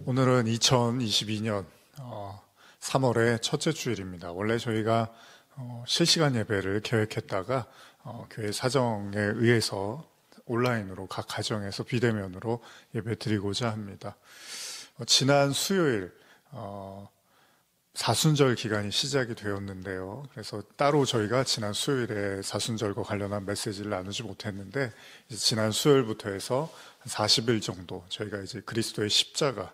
오늘은 2022년 3월의 첫째 주일입니다. 원래 저희가 실시간 예배를 계획했다가 교회 사정에 의해서 온라인으로 각 가정에서 비대면으로 예배 드리고자 합니다. 지난 수요일 사순절 기간이 시작이 되었는데요. 그래서 따로 저희가 지난 수요일에 사순절과 관련한 메시지를 나누지 못했는데, 이제 지난 수요일부터 해서 40일 정도 저희가 이제 그리스도의 십자가를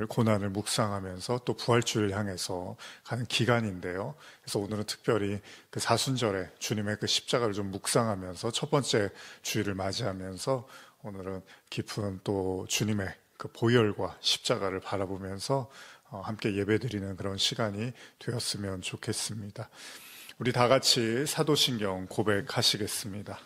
고난을 묵상하면서 또 부활주를 향해서 가는 기간인데요. 그래서 오늘은 특별히 그 사순절에 주님의 그 십자가를 좀 묵상하면서 첫 번째 주일을 맞이하면서 오늘은 깊은 또 주님의 그 보혈과 십자가를 바라보면서 함께 예배드리는 그런 시간이 되었으면 좋겠습니다. 우리 다 같이 사도신경 고백하시겠습니다.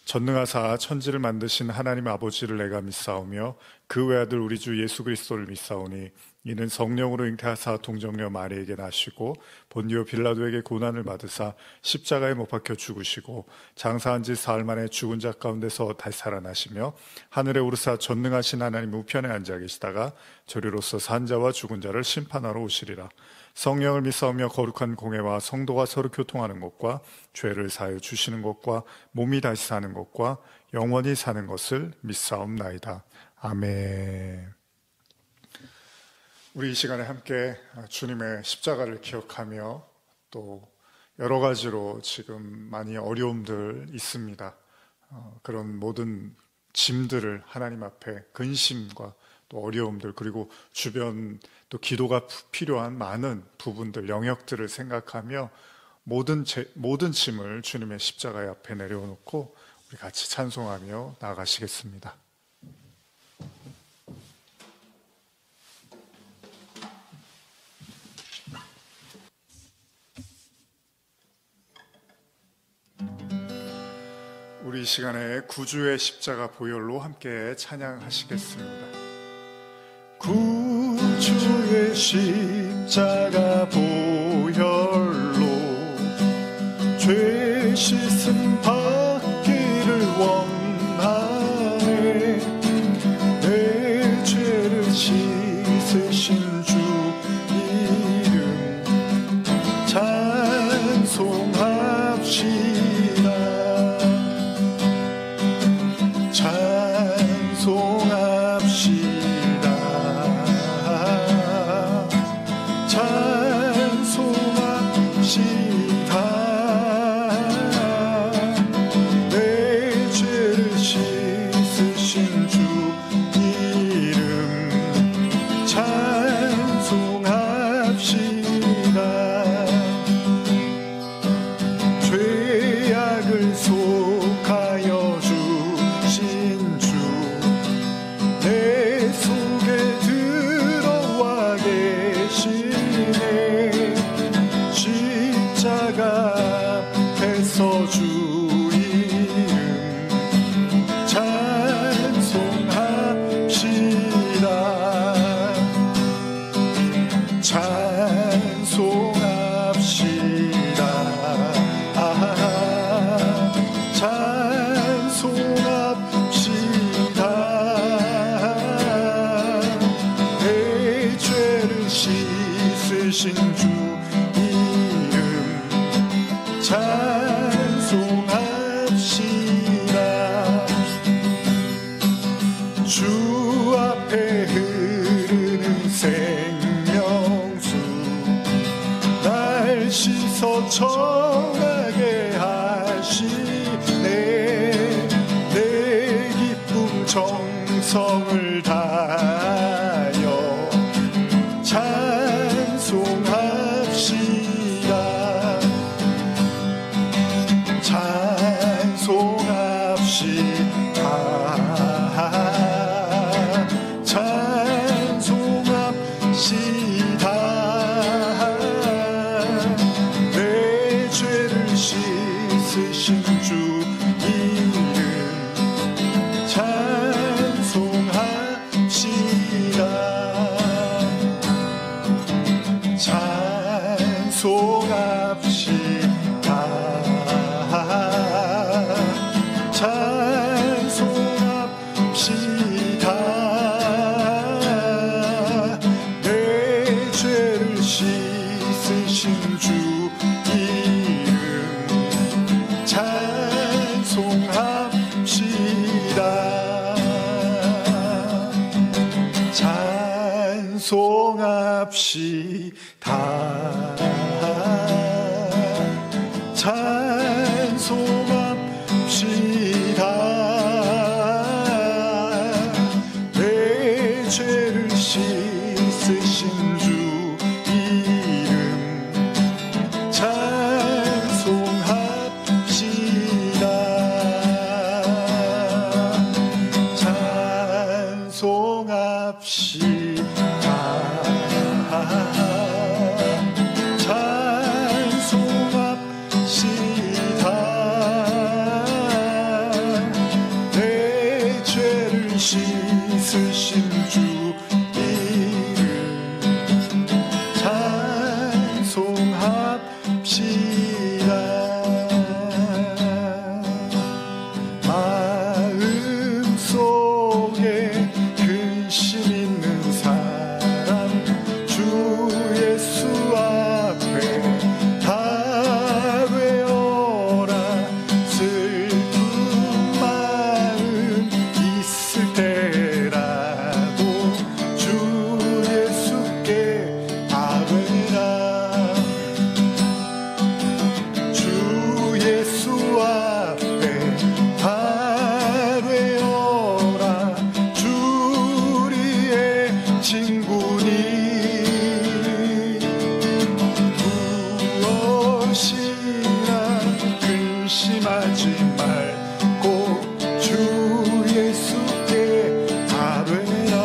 전능하사 천지를 만드신 하나님 아버지를 내가 믿사오며 그 외아들 우리 주 예수 그리스도를 믿사오니 이는 성령으로 잉태하사 동정녀 마리에게 나시고 본디오 빌라도에게 고난을 받으사 십자가에 못 박혀 죽으시고 장사한 지 사흘 만에 죽은 자 가운데서 다시 살아나시며 하늘에 오르사 전능하신 하나님 우편에 앉아 계시다가 저리로서 산 자와 죽은 자를 심판하러 오시리라. 성령을 믿사오며 거룩한 공회와 성도가 서로 교통하는 것과 죄를 사하여 주시는 것과 몸이 다시 사는 것과 영원히 사는 것을 믿사옵나이다. 아멘. 우리 이 시간에 함께 주님의 십자가를 기억하며 또 여러 가지로 지금 많이 어려움들 있습니다. 그런 모든 짐들을 하나님 앞에 근심과 또 어려움들, 그리고 주변 또 기도가 필요한 많은 부분들, 영역들을 생각하며 모든 짐을 주님의 십자가 앞에 내려놓고 우리 같이 찬송하며 나아가시겠습니다. 우리 이 시간에 구주의 십자가 보혈로 함께 찬양하시겠습니다. 구주의 십자가 보혈로 죄 씻음 받기를 원하네. 내 죄를 씻으신 주 이름 찬송합시다. 청하게 하시네. 내 기쁨 정성을 다하여 찬송합시다. 씻으신 주 이름 찬송합시다. 찬송합시다. 내 죄를 씻으신 주 이름 찬송합시다. 내 죄를 씻으신 주 이름 찬송합시다. 마음속에 근심 있는 사람 주 예수 앞에 다 외워라. 슬픈 마음 있을 때라도 주 예수께 아뢰라. 주 예수 앞에 다 외워라. 주 우리의 친구니 무엇이나 근심하지 말고 주 예수께 아뢰라.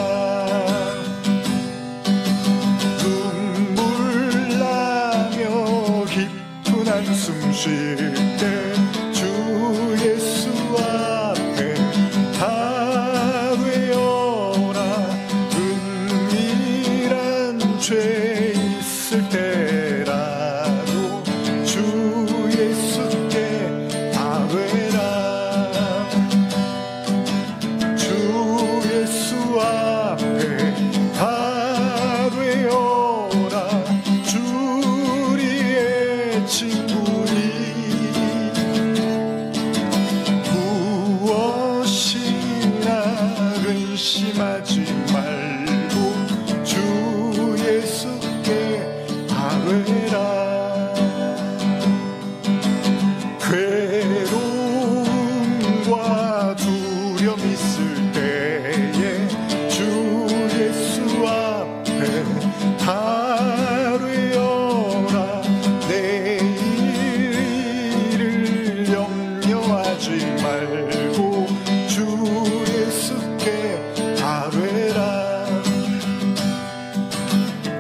눈물 나며 깊은 한숨 쉴 때 주 예수 앞에 다 외워라. 은밀한 죄 있을 때라도 주 예수께 아뢰라. 주 예수 앞에 다 외워라. 주 우리의 친구니 무엇이나 근심하지 말고 주 예수께 아뢰라. 괴로움과 두려움 있을 때에 주 예수 앞에 다 외워라. 내일을 염려하지 말고 주 예수께 아뢰라.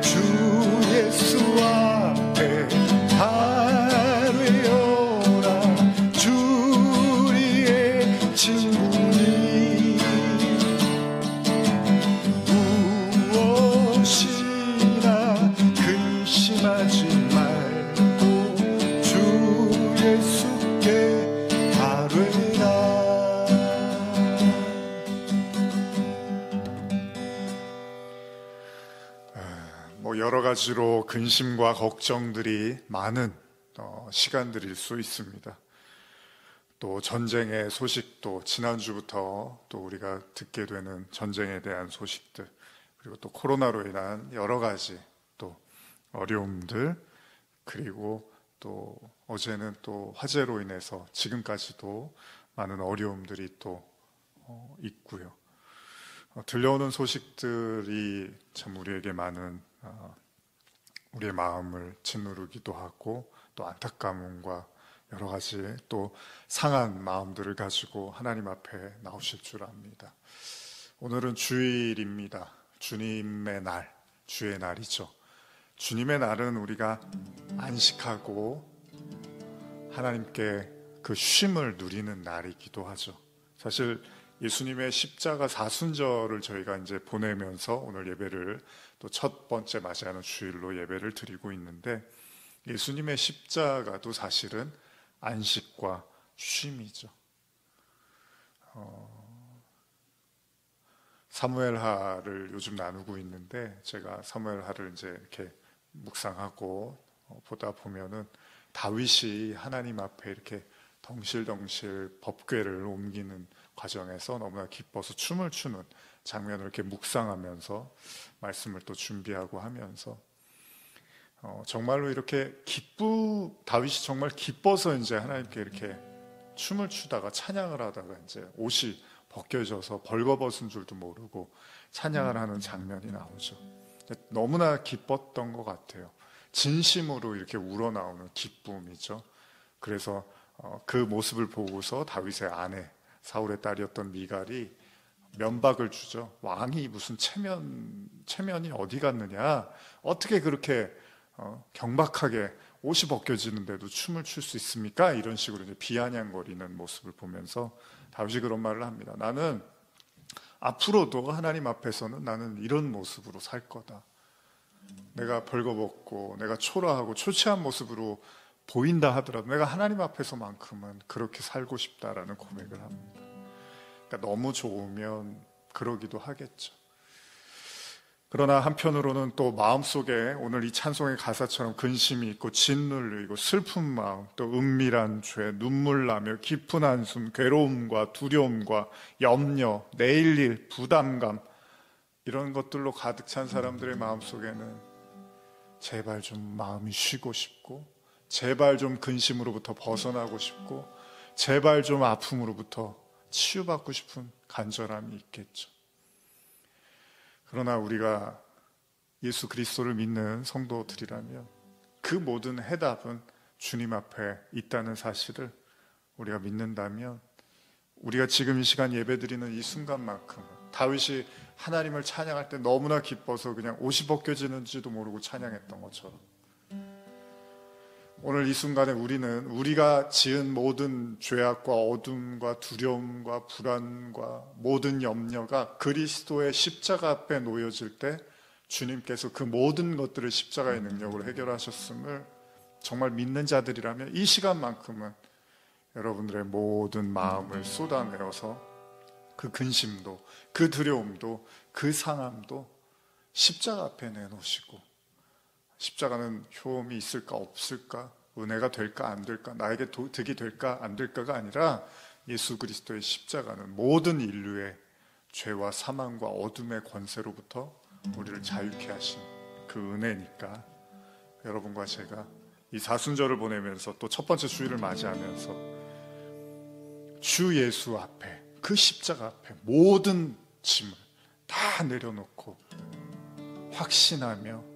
주 예수 앞에 다 외워라. 주 우리의 친구니 무엇이나 근심하지 말고 주 예수께 아뢰라. 뭐 여러 가지로 근심과 걱정들이 많은 시간들일 수 있습니다. 또 전쟁의 소식도 지난주부터 또 우리가 듣게 되는 전쟁에 대한 소식들, 그리고 또 코로나로 인한 여러 가지 또 어려움들, 그리고 또 어제는 또 화재로 인해서 지금까지도 많은 어려움들이 또 있고요. 들려오는 소식들이 참 우리에게 많은 우리의 마음을 짓누르기도 하고 또 안타까움과 여러 가지 또 상한 마음들을 가지고 하나님 앞에 나오실 줄 압니다. 오늘은 주일입니다. 주님의 날, 주의 날이죠. 주님의 날은 우리가 안식하고 하나님께 그 쉼을 누리는 날이기도 하죠. 사실 예수님의 십자가 사순절을 저희가 이제 보내면서 오늘 예배를 또 첫 번째 맞이하는 주일로 예배를 드리고 있는데, 예수님의 십자가도 사실은 안식과 쉼이죠. 사무엘하를 요즘 나누고 있는데, 제가 사무엘하를 이제 이렇게 묵상하고 보다 보면은 다윗이 하나님 앞에 이렇게 덩실덩실 법궤를 옮기는 과정에서 너무나 기뻐서 춤을 추는 장면을 이렇게 묵상하면서 말씀을 또 준비하고 하면서 정말로 이렇게 다윗이 정말 기뻐서 이제 하나님께 이렇게 춤을 추다가 찬양을 하다가 이제 옷이 벗겨져서 벌거벗은 줄도 모르고 찬양을 하는 장면이 나오죠. 너무나 기뻤던 것 같아요. 진심으로 이렇게 우러나오는 기쁨이죠. 그래서 그 모습을 보고서 다윗의 아내, 사울의 딸이었던 미갈이 면박을 주죠. 왕이 무슨 체면이 어디 갔느냐? 어떻게 그렇게 경박하게 옷이 벗겨지는데도 춤을 출 수 있습니까? 이런 식으로 이제 비아냥거리는 모습을 보면서 다윗이 그런 말을 합니다. 나는 앞으로도 하나님 앞에서는 나는 이런 모습으로 살 거다. 내가 벌거벗고 내가 초라하고 초췌한 모습으로 보인다 하더라도 내가 하나님 앞에서만큼은 그렇게 살고 싶다라는 고백을 합니다. 그러니까 너무 좋으면 그러기도 하겠죠. 그러나 한편으로는 또 마음속에 오늘 이 찬송의 가사처럼 근심이 있고 짓눌리고 슬픈 마음, 또 은밀한 죄, 눈물 나며 깊은 한숨, 괴로움과 두려움과 염려, 내일 일, 부담감, 이런 것들로 가득 찬 사람들의 마음속에는 제발 좀 마음이 쉬고 싶고, 제발 좀 근심으로부터 벗어나고 싶고, 제발 좀 아픔으로부터 치유받고 싶은 간절함이 있겠죠. 그러나 우리가 예수 그리스도를 믿는 성도들이라면 그 모든 해답은 주님 앞에 있다는 사실을 우리가 믿는다면, 우리가 지금 이 시간 예배드리는 이 순간만큼은 다윗이 하나님을 찬양할 때 너무나 기뻐서 그냥 옷이 벗겨지는지도 모르고 찬양했던 것처럼, 오늘 이 순간에 우리는 우리가 지은 모든 죄악과 어둠과 두려움과 불안과 모든 염려가 그리스도의 십자가 앞에 놓여질 때 주님께서 그 모든 것들을 십자가의 능력으로 해결하셨음을 정말 믿는 자들이라면 이 시간만큼은 여러분들의 모든 마음을 쏟아내어서 그 근심도, 그 두려움도, 그 상함도 십자가 앞에 내놓으시고, 십자가는 효험이 있을까 없을까, 은혜가 될까 안 될까, 나에게 득이 될까 안 될까가 아니라 예수 그리스도의 십자가는 모든 인류의 죄와 사망과 어둠의 권세로부터 우리를 자유케 하신 그 은혜니까, 여러분과 제가 이 사순절을 보내면서 또 첫 번째 주일을 맞이하면서 주 예수 앞에, 그 십자가 앞에 모든 짐을 다 내려놓고 확신하며,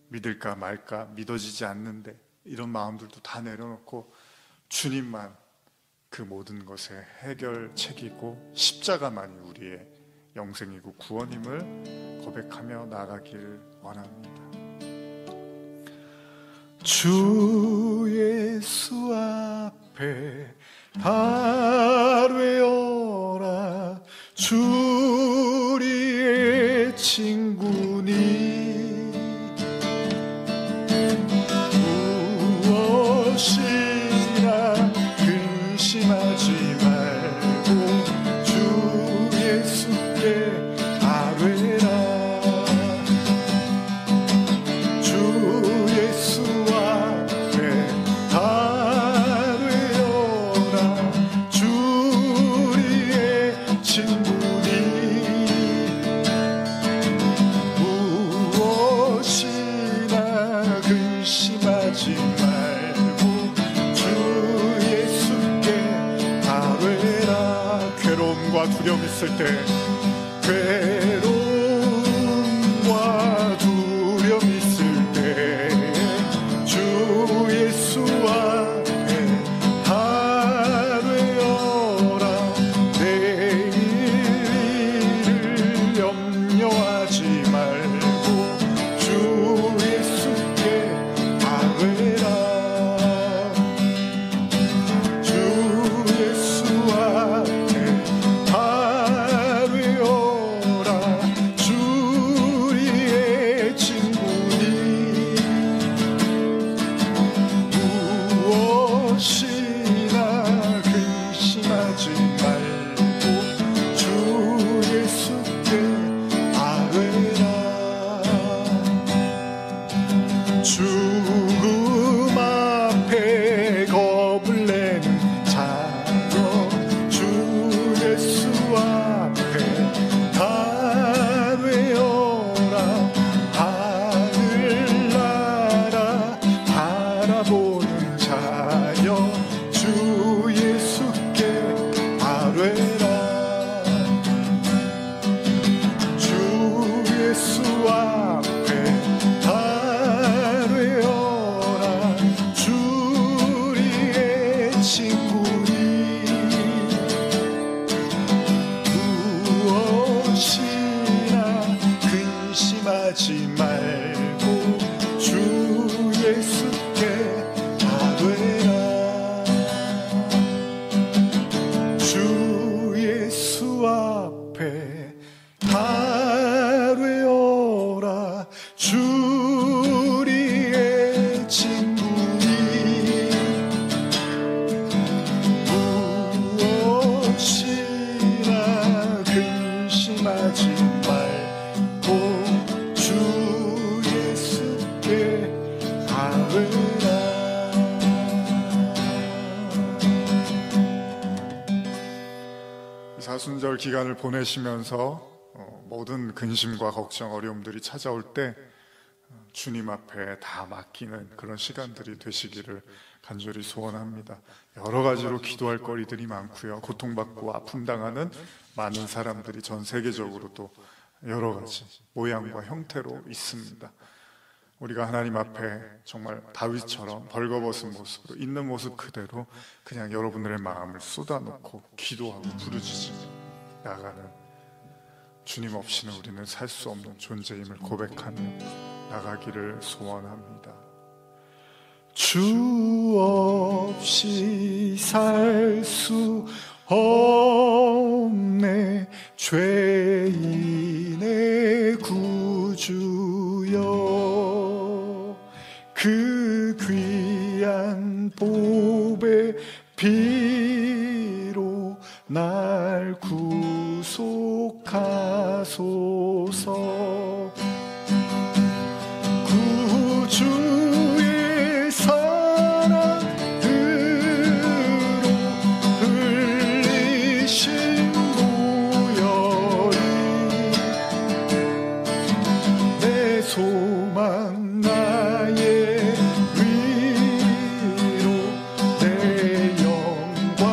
믿을까 말까, 믿어지지 않는데 이런 마음들도 다 내려놓고 주님만 그 모든 것의 해결책이고 십자가만이 우리의 영생이고 구원임을 고백하며 나가길 원합니다. 주 예수 앞에 다 되어라. 주 우리의 친구니 무엇이나 근심하지 말고 주 예수께 다 되라. 주 예수 앞에 다 되어라. 주 우리의 친구니 무엇이나 근심하지 말고 주 예수께 다 되라. 괴로움과 두려움 있을 때, 괴로움과 두려움 있을 때 주 예수 앞에 다 되어라. 내일 일을 염려하지 말고 주 예수께 다 되라. 주 예수 앞에 다 되어라. 근심하지 말고 주 예수께 아뢰라. 주 예수 앞에 아뢰어라. 주리의 친구니 무엇이나 근심하지 말고 주 예수께 아뢰라. 사순절 기간을 보내시면서 모든 근심과 걱정, 어려움들이 찾아올 때 주님 앞에 다 맡기는 그런 시간들이 되시기를 간절히 소원합니다. 여러 가지로 기도할 거리들이 많고요. 고통받고 아픔당하는 많은 사람들이 전 세계적으로 또 여러 가지 모양과 형태로 있습니다. 우리가 하나님 앞에 정말 다윗처럼 벌거벗은 모습으로 있는 모습 그대로 그냥 여러분들의 마음을 쏟아놓고 기도하고 부르짖으며 나가는, 주님 없이는 우리는 살 수 없는 존재임을 고백하며 나가기를 소원합니다. 주 없이 살 수 없네. 죄인의 구주여, 그 귀한 보배 피로 날 구속하소서. 구주의 사랑으로 흘리신 보혈이 내 소망 나의 위로 내 영광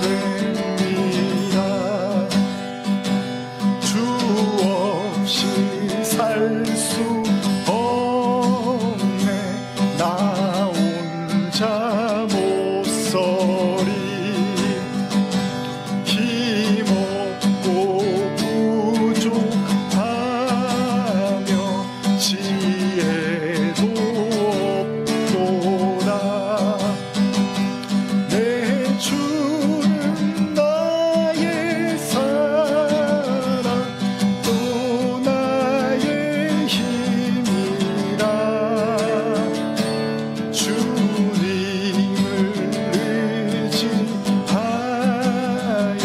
됩니다. 주 없이 살 수 없네. 나 혼자 못 서리. 힘없고 부족하며 지혜도 없도다. 내 주는 나의 사랑 또 나의 힘이라. 주님을 의지하여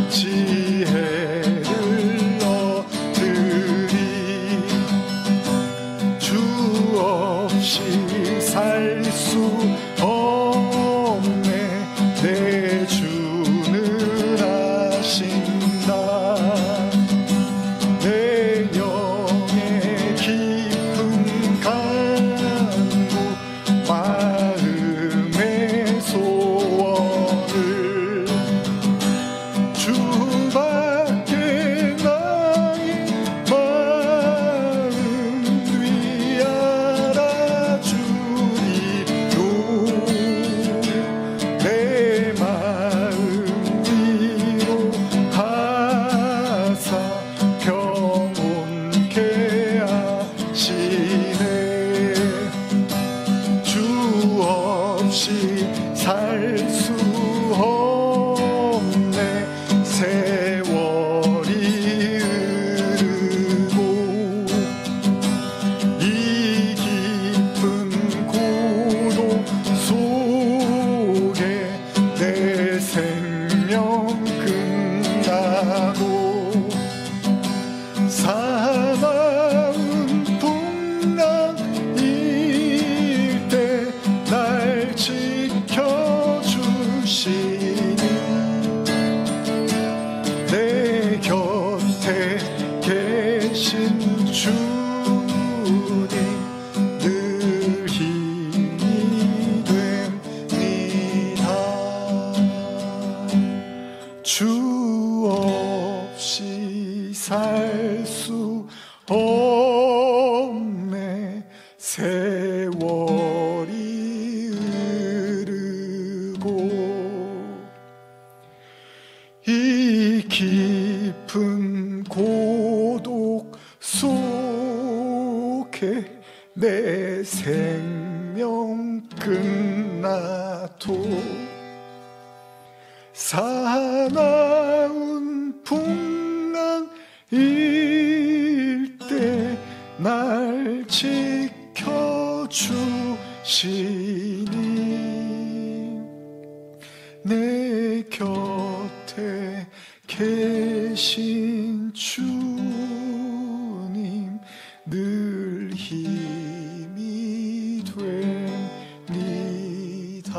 지혜를 얻으리. 주 없이 살 수 없네. 내 주는 아신다. 내 영의 깊은 간구 마음의 소원을 주밖에 나의 마음 위 알아주리로. 내 마음 위로 하사 평온케 하시네. 주 없이 살 수 없네. 세월이 흐르고 이 깊은 고독 속에 내 생명 끝나고 사나운 풍랑일 때 날 지켜주시니 내 곁에 계신 주님 늘 힘이 됩니다. 주 없이 살 수 없네. 세월이 흐르고 이 깊은 곳 생명 끝나도 사나운 풍랑일 때 날 지켜주시니 내 곁에 계신 주님 늘 힘이 됩니다.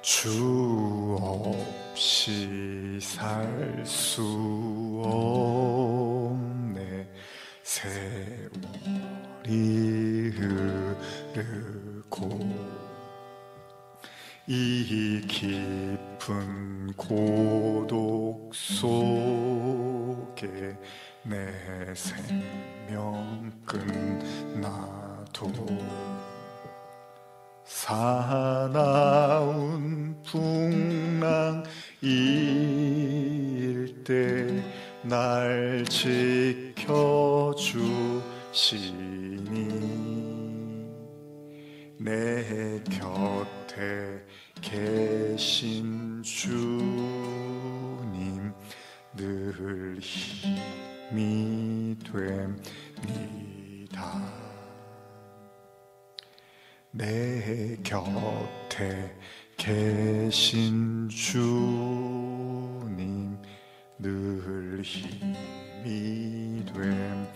주 없이 살 수 없네. 세월이 흐르고 이 깊은 고독 속에 내 생명 끝나도 사나운 풍랑일 때 날 지켜주시니 내 곁에 계신 주님 늘 힘이 됩니다. 내 곁에 계신 주님 늘 힘이 됩니다.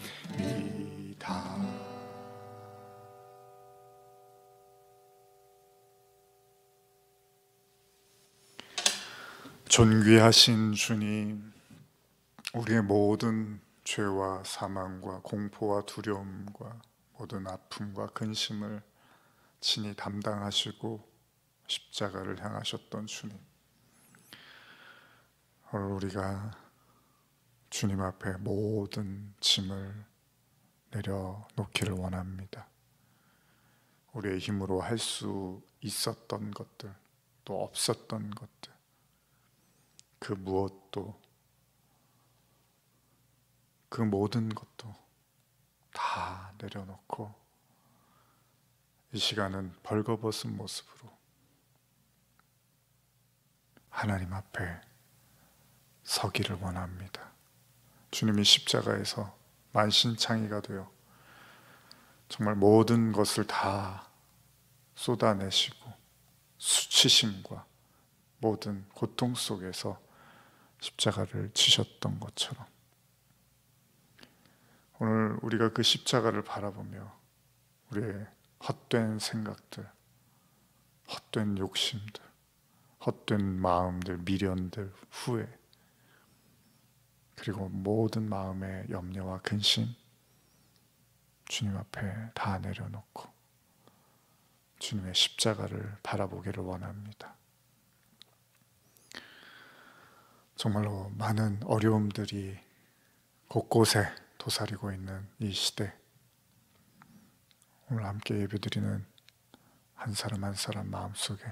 존귀하신 주님, 우리의 모든 죄와 사망과 공포와 두려움과 모든 아픔과 근심을 친히 담당하시고 십자가를 향하셨던 주님, 오늘 우리가 주님 앞에 모든 짐을 내려놓기를 원합니다. 우리의 힘으로 할 수 있었던 것들, 또 없었던 것들, 그 무엇도, 그 모든 것도 다 내려놓고 이 시간은 벌거벗은 모습으로 하나님 앞에 서기를 원합니다. 주님이 십자가에서 만신창이가 되어 정말 모든 것을 다 쏟아내시고 수치심과 모든 고통 속에서 십자가를 지셨던 것처럼 오늘 우리가 그 십자가를 바라보며 우리의 헛된 생각들, 헛된 욕심들, 헛된 마음들, 미련들, 후회, 그리고 모든 마음의 염려와 근심 주님 앞에 다 내려놓고 주님의 십자가를 바라보기를 원합니다. 정말로 많은 어려움들이 곳곳에 도사리고 있는 이 시대, 오늘 함께 예배드리는 한 사람 한 사람 마음속에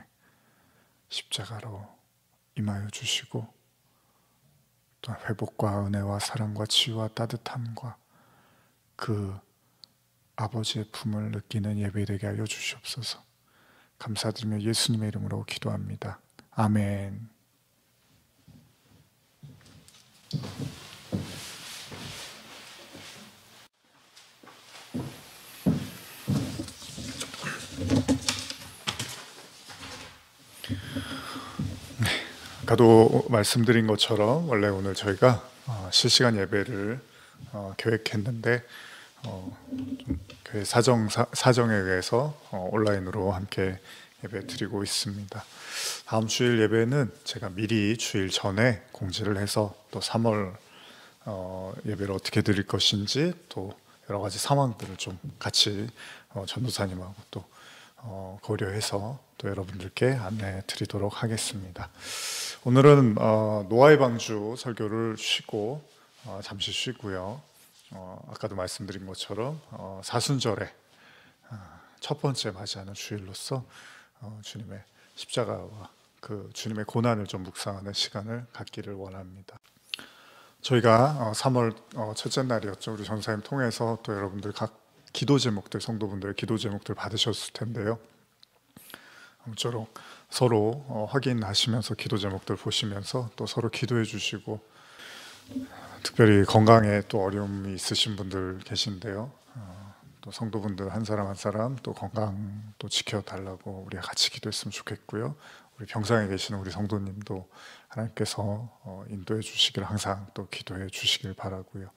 십자가로 임하여 주시고 또 회복과 은혜와 사랑과 치유와 따뜻함과 그 아버지의 품을 느끼는 예배 되게 하여 주시옵소서. 감사드리며 예수님의 이름으로 기도합니다. 아멘. 아까도 말씀드린 것처럼 원래 오늘 저희가 실시간 예배를 계획했는데 교회 사정에 의해서 온라인으로 함께 예배 드리고 있습니다. 다음 주일 예배는 제가 미리 주일 전에 공지를 해서 또 3월 예배를 어떻게 드릴 것인지 또 여러 가지 상황들을 좀 같이 전도사님하고 또 고려해서 또 여러분들께 안내해 드리도록 하겠습니다. 오늘은 노아의 방주 설교를 쉬고 잠시 쉬고요. 아까도 말씀드린 것처럼 사순절에 첫 번째 맞이하는 주일로서 주님의 십자가와 그 주님의 고난을 좀 묵상하는 시간을 갖기를 원합니다. 저희가 3월 첫째 날이었죠. 우리 전사님 통해서 또 여러분들 각 기도 제목들, 성도분들의 기도 제목들 받으셨을 텐데요. 아무쪼록 서로 확인하시면서 기도 제목들 보시면서 또 서로 기도해 주시고, 특별히 건강에 또 어려움이 있으신 분들 계신데요. 또 성도분들 한 사람 한 사람 또 건강 또 지켜달라고 우리가 같이 기도했으면 좋겠고요. 우리 병상에 계시는 우리 성도님도 하나님께서 인도해 주시길 항상 또 기도해 주시길 바라고요.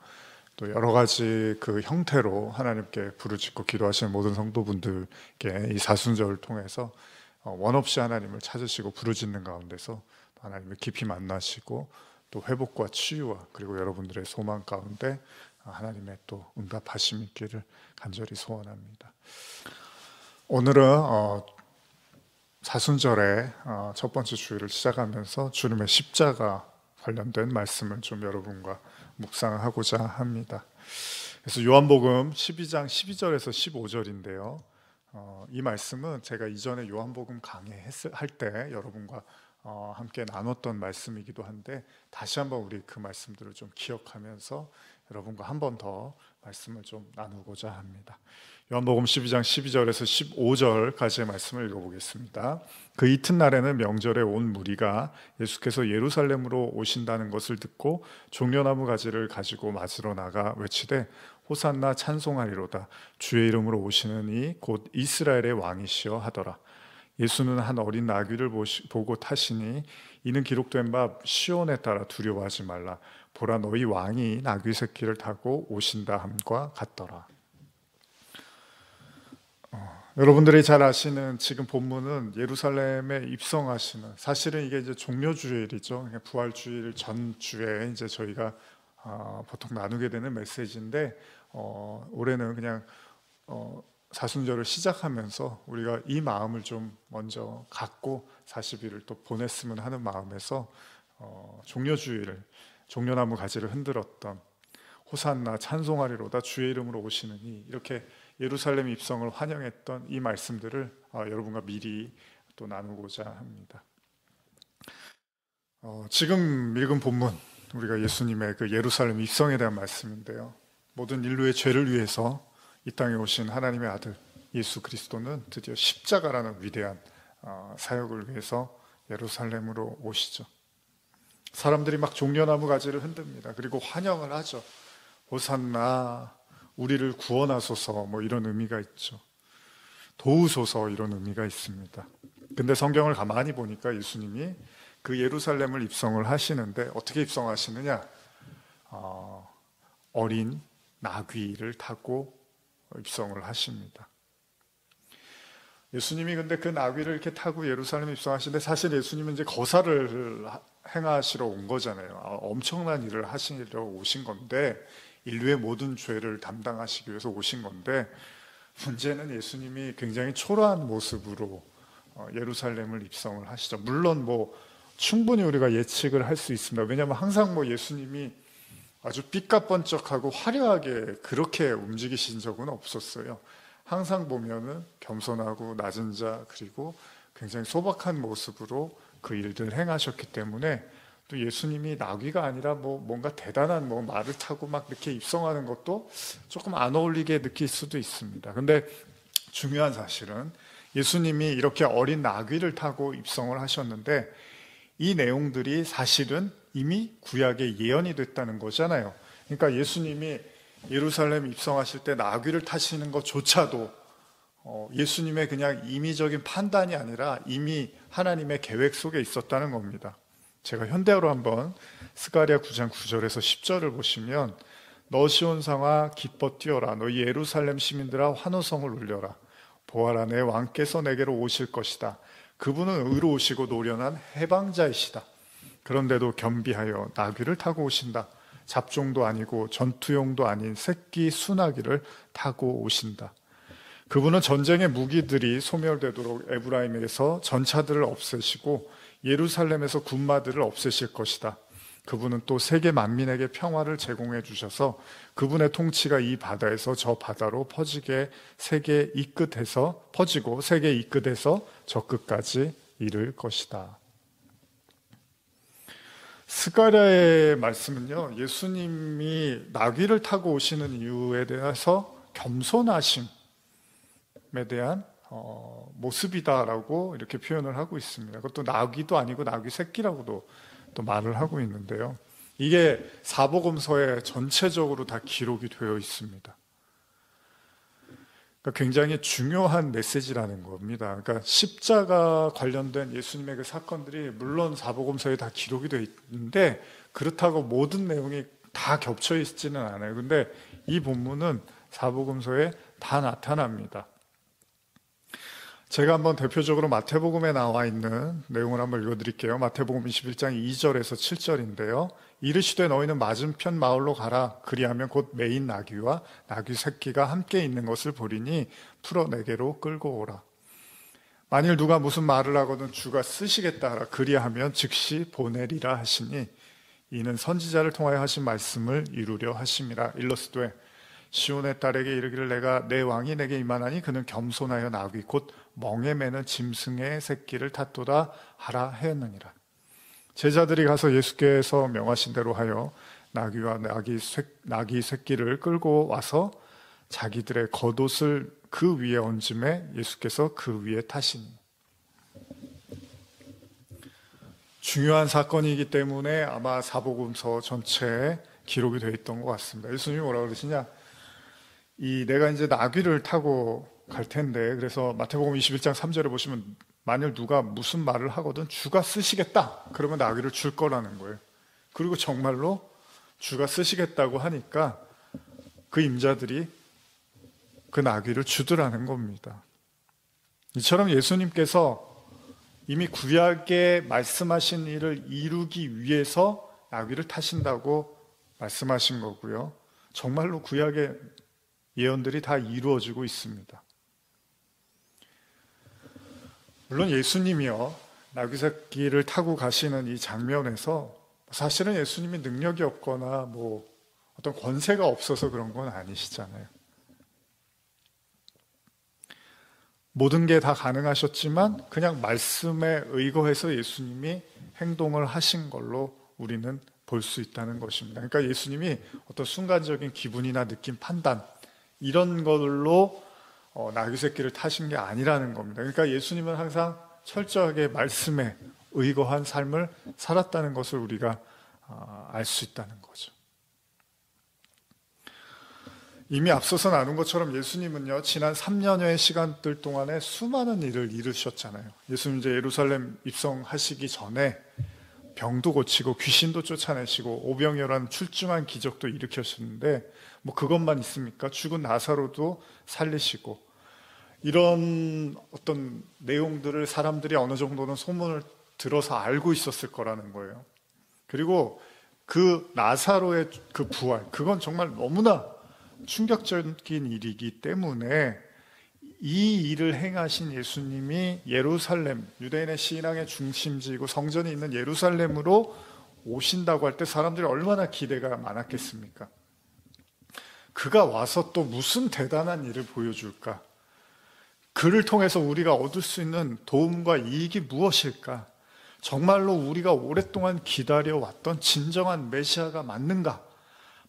또 여러 가지 그 형태로 하나님께 부르짖고 기도하시는 모든 성도분들께 이 사순절을 통해서 원 없이 하나님을 찾으시고 부르짖는 가운데서 하나님을 깊이 만나시고 또 회복과 치유와 그리고 여러분들의 소망 가운데 하나님의 또 응답하심이 있기를 간절히 소원합니다. 오늘은 사순절의 첫 번째 주일을 시작하면서 주님의 십자가 관련된 말씀을 좀 여러분과 묵상하고자 합니다. 그래서 요한복음 12장 12절에서 15절인데요. 이 말씀은 제가 이전에 요한복음 강해할 때 여러분과 함께 나눴던 말씀이기도 한데 다시 한번 우리 그 말씀들을 좀 기억하면서 여러분과 한 번 더 말씀을 좀 나누고자 합니다. 요한복음 12장 12절에서 15절까지의 말씀을 읽어보겠습니다. 그 이튿날에는 명절에 온 무리가 예수께서 예루살렘으로 오신다는 것을 듣고 종려나무 가지를 가지고 맞으러 나가 외치되 호산나 찬송하리로다. 주의 이름으로 오시는 이 곧 이스라엘의 왕이시여 하더라. 예수는 한 어린 나귀를 보고 타시니 이는 기록된 바 시온에 따라 두려워하지 말라. 보라 너희 왕이 나귀 새끼를 타고 오신다 함과 같더라. 여러분들이 잘 아시는 지금 본문은 예루살렘에 입성하시는, 사실은 이게 이제 종료주일이죠. 부활주일 전주에 이제 저희가 보통 나누게 되는 메시지인데 올해는 그냥 사순절을 시작하면서 우리가 이 마음을 좀 먼저 갖고 40일을 또 보냈으면 하는 마음에서 종료주일을, 종려나무 가지를 흔들었던 호산나 찬송하리로다 주의 이름으로 오시느니, 이렇게 예루살렘 입성을 환영했던 이 말씀들을 여러분과 미리 또 나누고자 합니다. 지금 읽은 본문, 우리가 예수님의 그 예루살렘 입성에 대한 말씀인데요. 모든 인류의 죄를 위해서 이 땅에 오신 하나님의 아들 예수 그리스도는 드디어 십자가라는 위대한 사역을 위해서 예루살렘으로 오시죠. 사람들이 막 종려나무 가지를 흔듭니다. 그리고 환영을 하죠. 호산나, 우리를 구원하소서, 뭐 이런 의미가 있죠. 도우소서, 이런 의미가 있습니다. 근데 성경을 가만히 보니까 예수님이 그 예루살렘을 입성을 하시는데 어떻게 입성하시느냐? 어린 나귀를 타고 입성을 하십니다. 예수님이 근데 그 나귀를 이렇게 타고 예루살렘에 입성하시는데, 사실 예수님은 이제 거사를 행하시러 온 거잖아요. 엄청난 일을 하시러 오신 건데, 인류의 모든 죄를 담당하시기 위해서 오신 건데, 문제는 예수님이 굉장히 초라한 모습으로 예루살렘을 입성을 하시죠. 물론 뭐 충분히 우리가 예측을 할 수 있습니다. 왜냐하면 항상 뭐 예수님이 아주 삐까번쩍하고 화려하게 그렇게 움직이신 적은 없었어요. 항상 보면은 겸손하고 낮은 자, 그리고 굉장히 소박한 모습으로 그 일들을 행하셨기 때문에, 또 예수님이 나귀가 아니라 뭐 뭔가 대단한 뭐 말을 타고 막 이렇게 입성하는 것도 조금 안 어울리게 느낄 수도 있습니다. 근데 중요한 사실은 예수님이 이렇게 어린 나귀를 타고 입성을 하셨는데, 이 내용들이 사실은 이미 구약에 예언이 됐다는 거잖아요. 그러니까 예수님이 예루살렘 입성하실 때 나귀를 타시는 것조차도 예수님의 그냥 임의적인 판단이 아니라 이미 하나님의 계획 속에 있었다는 겁니다. 제가 현대어로 한번 스가랴 9장 9절에서 10절을 보시면, 너 시온 성아 기뻐 뛰어라. 너희 예루살렘 시민들아 환호성을 울려라. 보아라, 내 왕께서 내게로 오실 것이다. 그분은 의로우시고 노련한 해방자이시다. 그런데도 겸비하여 나귀를 타고 오신다. 잡종도 아니고 전투용도 아닌 새끼 순하기를 타고 오신다. 그분은 전쟁의 무기들이 소멸되도록 에브라임에서 전차들을 없애시고 예루살렘에서 군마들을 없애실 것이다. 그분은 또 세계 만민에게 평화를 제공해 주셔서 그분의 통치가 이 바다에서 저 바다로 퍼지고 세계 이 끝에서 저 끝까지 이를 것이다. 스가랴의 말씀은요, 예수님이 나귀를 타고 오시는 이유에 대해서 겸손하심에 대한 모습이다라고 이렇게 표현을 하고 있습니다. 그것도 나귀도 아니고 나귀 새끼라고도 또 말을 하고 있는데요. 이게 사복음서에 전체적으로 다 기록이 되어 있습니다. 그러니까 굉장히 중요한 메시지라는 겁니다. 그러니까 십자가 관련된 예수님의 그 사건들이 물론 사복음서에 다 기록이 되어 있는데 그렇다고 모든 내용이 다 겹쳐 있지는 않아요. 근데 이 본문은 사복음서에 다 나타납니다. 제가 한번 대표적으로 마태복음에 나와 있는 내용을 한번 읽어드릴게요. 마태복음 21장 2절에서 7절인데요. 이르시되 너희는 맞은편 마을로 가라. 그리하면 곧 매인 나귀와 나귀 새끼가 함께 있는 것을 보리니 풀어 내게로 끌고 오라. 만일 누가 무슨 말을 하거든 주가 쓰시겠다 하라. 그리하면 즉시 보내리라 하시니 이는 선지자를 통하여 하신 말씀을 이루려 하심이라. 일러스되 시온의 딸에게 이르기를 내가 내 왕이 내게 임하나니 그는 겸손하여 나귀 곧 멍에 매는 짐승의 새끼를 탔도다 하라 하였느니라. 제자들이 가서 예수께서 명하신 대로 하여 나귀와 나귀 새끼를 끌고 와서 자기들의 겉옷을 그 위에 얹음에 예수께서 그 위에 타시니. 중요한 사건이기 때문에 아마 사복음서 전체에 기록이 되어 있던 것 같습니다. 예수님이 뭐라고 그러시냐? 내가 이제 나귀를 타고 갈 텐데, 그래서 마태복음 21장 3절에 보시면 만일 누가 무슨 말을 하거든 주가 쓰시겠다 그러면 나귀를 줄 거라는 거예요. 그리고 정말로 주가 쓰시겠다고 하니까 그 임자들이 그 나귀를 주더라는 겁니다. 이처럼 예수님께서 이미 구약에 말씀하신 일을 이루기 위해서 나귀를 타신다고 말씀하신 거고요. 정말로 구약의 예언들이 다 이루어지고 있습니다. 물론 예수님이요, 나귀 새끼를 타고 가시는 이 장면에서 사실은 예수님이 능력이 없거나 어떤 권세가 없어서 그런 건 아니시잖아요. 모든 게 다 가능하셨지만 그냥 말씀에 의거해서 예수님이 행동을 하신 걸로 우리는 볼 수 있다는 것입니다. 그러니까 예수님이 어떤 순간적인 기분이나 느낌, 판단 이런 걸로 나귀 새끼를 타신 게 아니라는 겁니다. 그러니까 예수님은 항상 철저하게 말씀에 의거한 삶을 살았다는 것을 우리가 알 수 있다는 거죠. 이미 앞서서 나눈 것처럼 예수님은요, 지난 3년여의 시간들 동안에 수많은 일을 이루셨잖아요. 예수님 이제 예루살렘 입성하시기 전에 병도 고치고 귀신도 쫓아내시고 오병이어라는 출중한 기적도 일으켰었는데 그것만 있습니까? 죽은 나사로도 살리시고 이런 어떤 내용들을 사람들이 어느 정도는 소문을 들어서 알고 있었을 거라는 거예요. 그리고 그 나사로의 그 부활, 그건 정말 너무나 충격적인 일이기 때문에 이 일을 행하신 예수님이 예루살렘, 유대인의 신앙의 중심지이고 성전이 있는 예루살렘으로 오신다고 할 때 사람들이 얼마나 기대가 많았겠습니까? 그가 와서 또 무슨 대단한 일을 보여줄까? 그를 통해서 우리가 얻을 수 있는 도움과 이익이 무엇일까? 정말로 우리가 오랫동안 기다려왔던 진정한 메시아가 맞는가?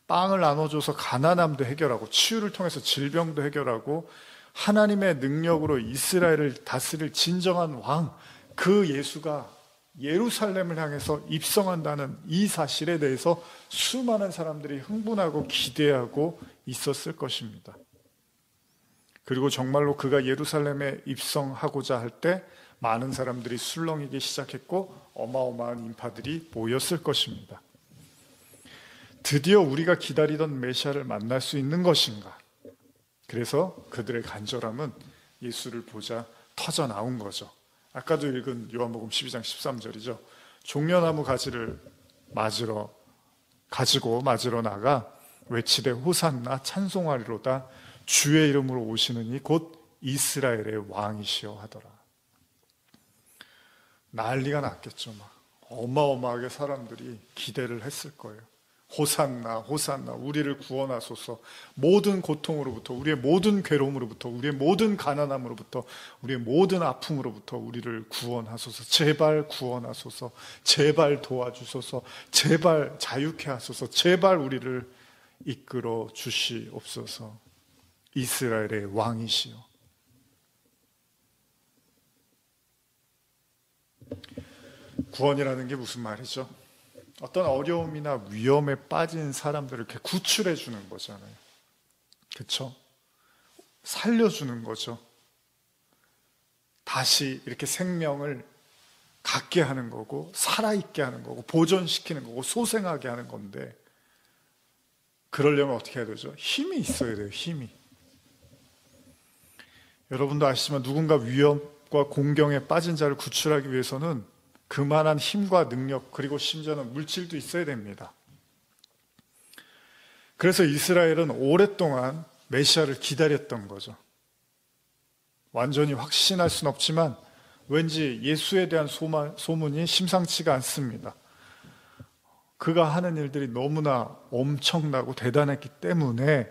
빵을 나눠줘서 가난함도 해결하고 치유를 통해서 질병도 해결하고 하나님의 능력으로 이스라엘을 다스릴 진정한 왕, 그 예수가 예루살렘을 향해서 입성한다는 이 사실에 대해서 수많은 사람들이 흥분하고 기대하고 있었을 것입니다. 그리고 정말로 그가 예루살렘에 입성하고자 할 때 많은 사람들이 술렁이기 시작했고 어마어마한 인파들이 모였을 것입니다. 드디어 우리가 기다리던 메시아를 만날 수 있는 것인가? 그래서 그들의 간절함은 예수를 보자 터져 나온 거죠. 아까도 읽은 요한복음 12장 13절이죠. 종려나무 가지를 가지고 맞으러 나가 외치되 호산나 찬송하리로다 주의 이름으로 오시는 이 곧 이스라엘의 왕이시여 하더라. 난리가 났겠죠. 어마어마하게 사람들이 기대를 했을 거예요. 호산나 호산나 우리를 구원하소서. 모든 고통으로부터, 우리의 모든 괴로움으로부터, 우리의 모든 가난함으로부터, 우리의 모든 아픔으로부터 우리를 구원하소서. 제발 구원하소서. 제발 도와주소서. 제발 자유케 하소서. 제발 우리를 이끌어 주시옵소서. 이스라엘의 왕이시여. 구원이라는 게 무슨 말이죠? 어떤 어려움이나 위험에 빠진 사람들을 이렇게 구출해 주는 거잖아요. 그렇죠? 살려주는 거죠. 다시 이렇게 생명을 갖게 하는 거고, 살아있게 하는 거고, 보존시키는 거고, 소생하게 하는 건데, 그러려면 어떻게 해야 되죠? 힘이 있어야 돼요, 힘이. 여러분도 아시지만 누군가 위험과 공경에 빠진 자를 구출하기 위해서는 그만한 힘과 능력, 그리고 심지어는 물질도 있어야 됩니다. 그래서 이스라엘은 오랫동안 메시아를 기다렸던 거죠. 완전히 확신할 수는 없지만 왠지 예수에 대한 소문이 심상치가 않습니다. 그가 하는 일들이 너무나 엄청나고 대단했기 때문에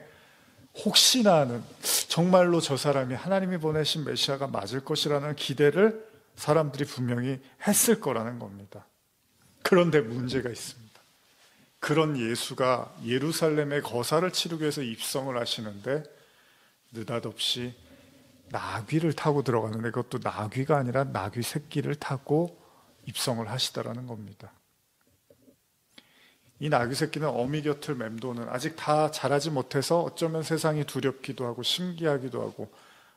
혹시나 하는, 정말로 저 사람이 하나님이 보내신 메시아가 맞을 것이라는 기대를 사람들이 분명히 했을 거라는 겁니다. 그런데 문제가 있습니다. 그런 예수가 예루살렘의 거사를 치르기 위해서 입성을 하시는데 느닷없이 나귀를 타고 들어가는데, 그것도 나귀가 아니라 나귀 새끼를 타고 입성을 하시더라는 겁니다. 이 나귀 새끼는 어미 곁을 맴도는, 아직 다 자라지 못해서 어쩌면 세상이 두렵기도 하고 신기하기도 하고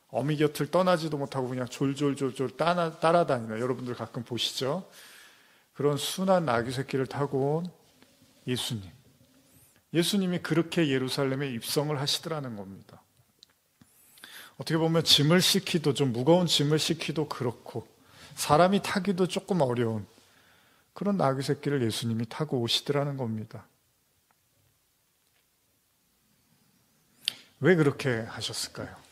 어미 곁을 떠나지도 못하고 그냥 졸졸졸졸 따라다니는, 여러분들 가끔 보시죠? 그런 순한 나귀 새끼를 타고 온 예수님. 예수님이 그렇게 예루살렘에 입성을 하시더라는 겁니다. 어떻게 보면 짐을 싣기도, 좀 무거운 짐을 싣기도 그렇고 사람이 타기도 조금 어려운 그런 나귀 새끼를 예수님이 타고 오시더라는 겁니다. 왜 그렇게 하셨을까요?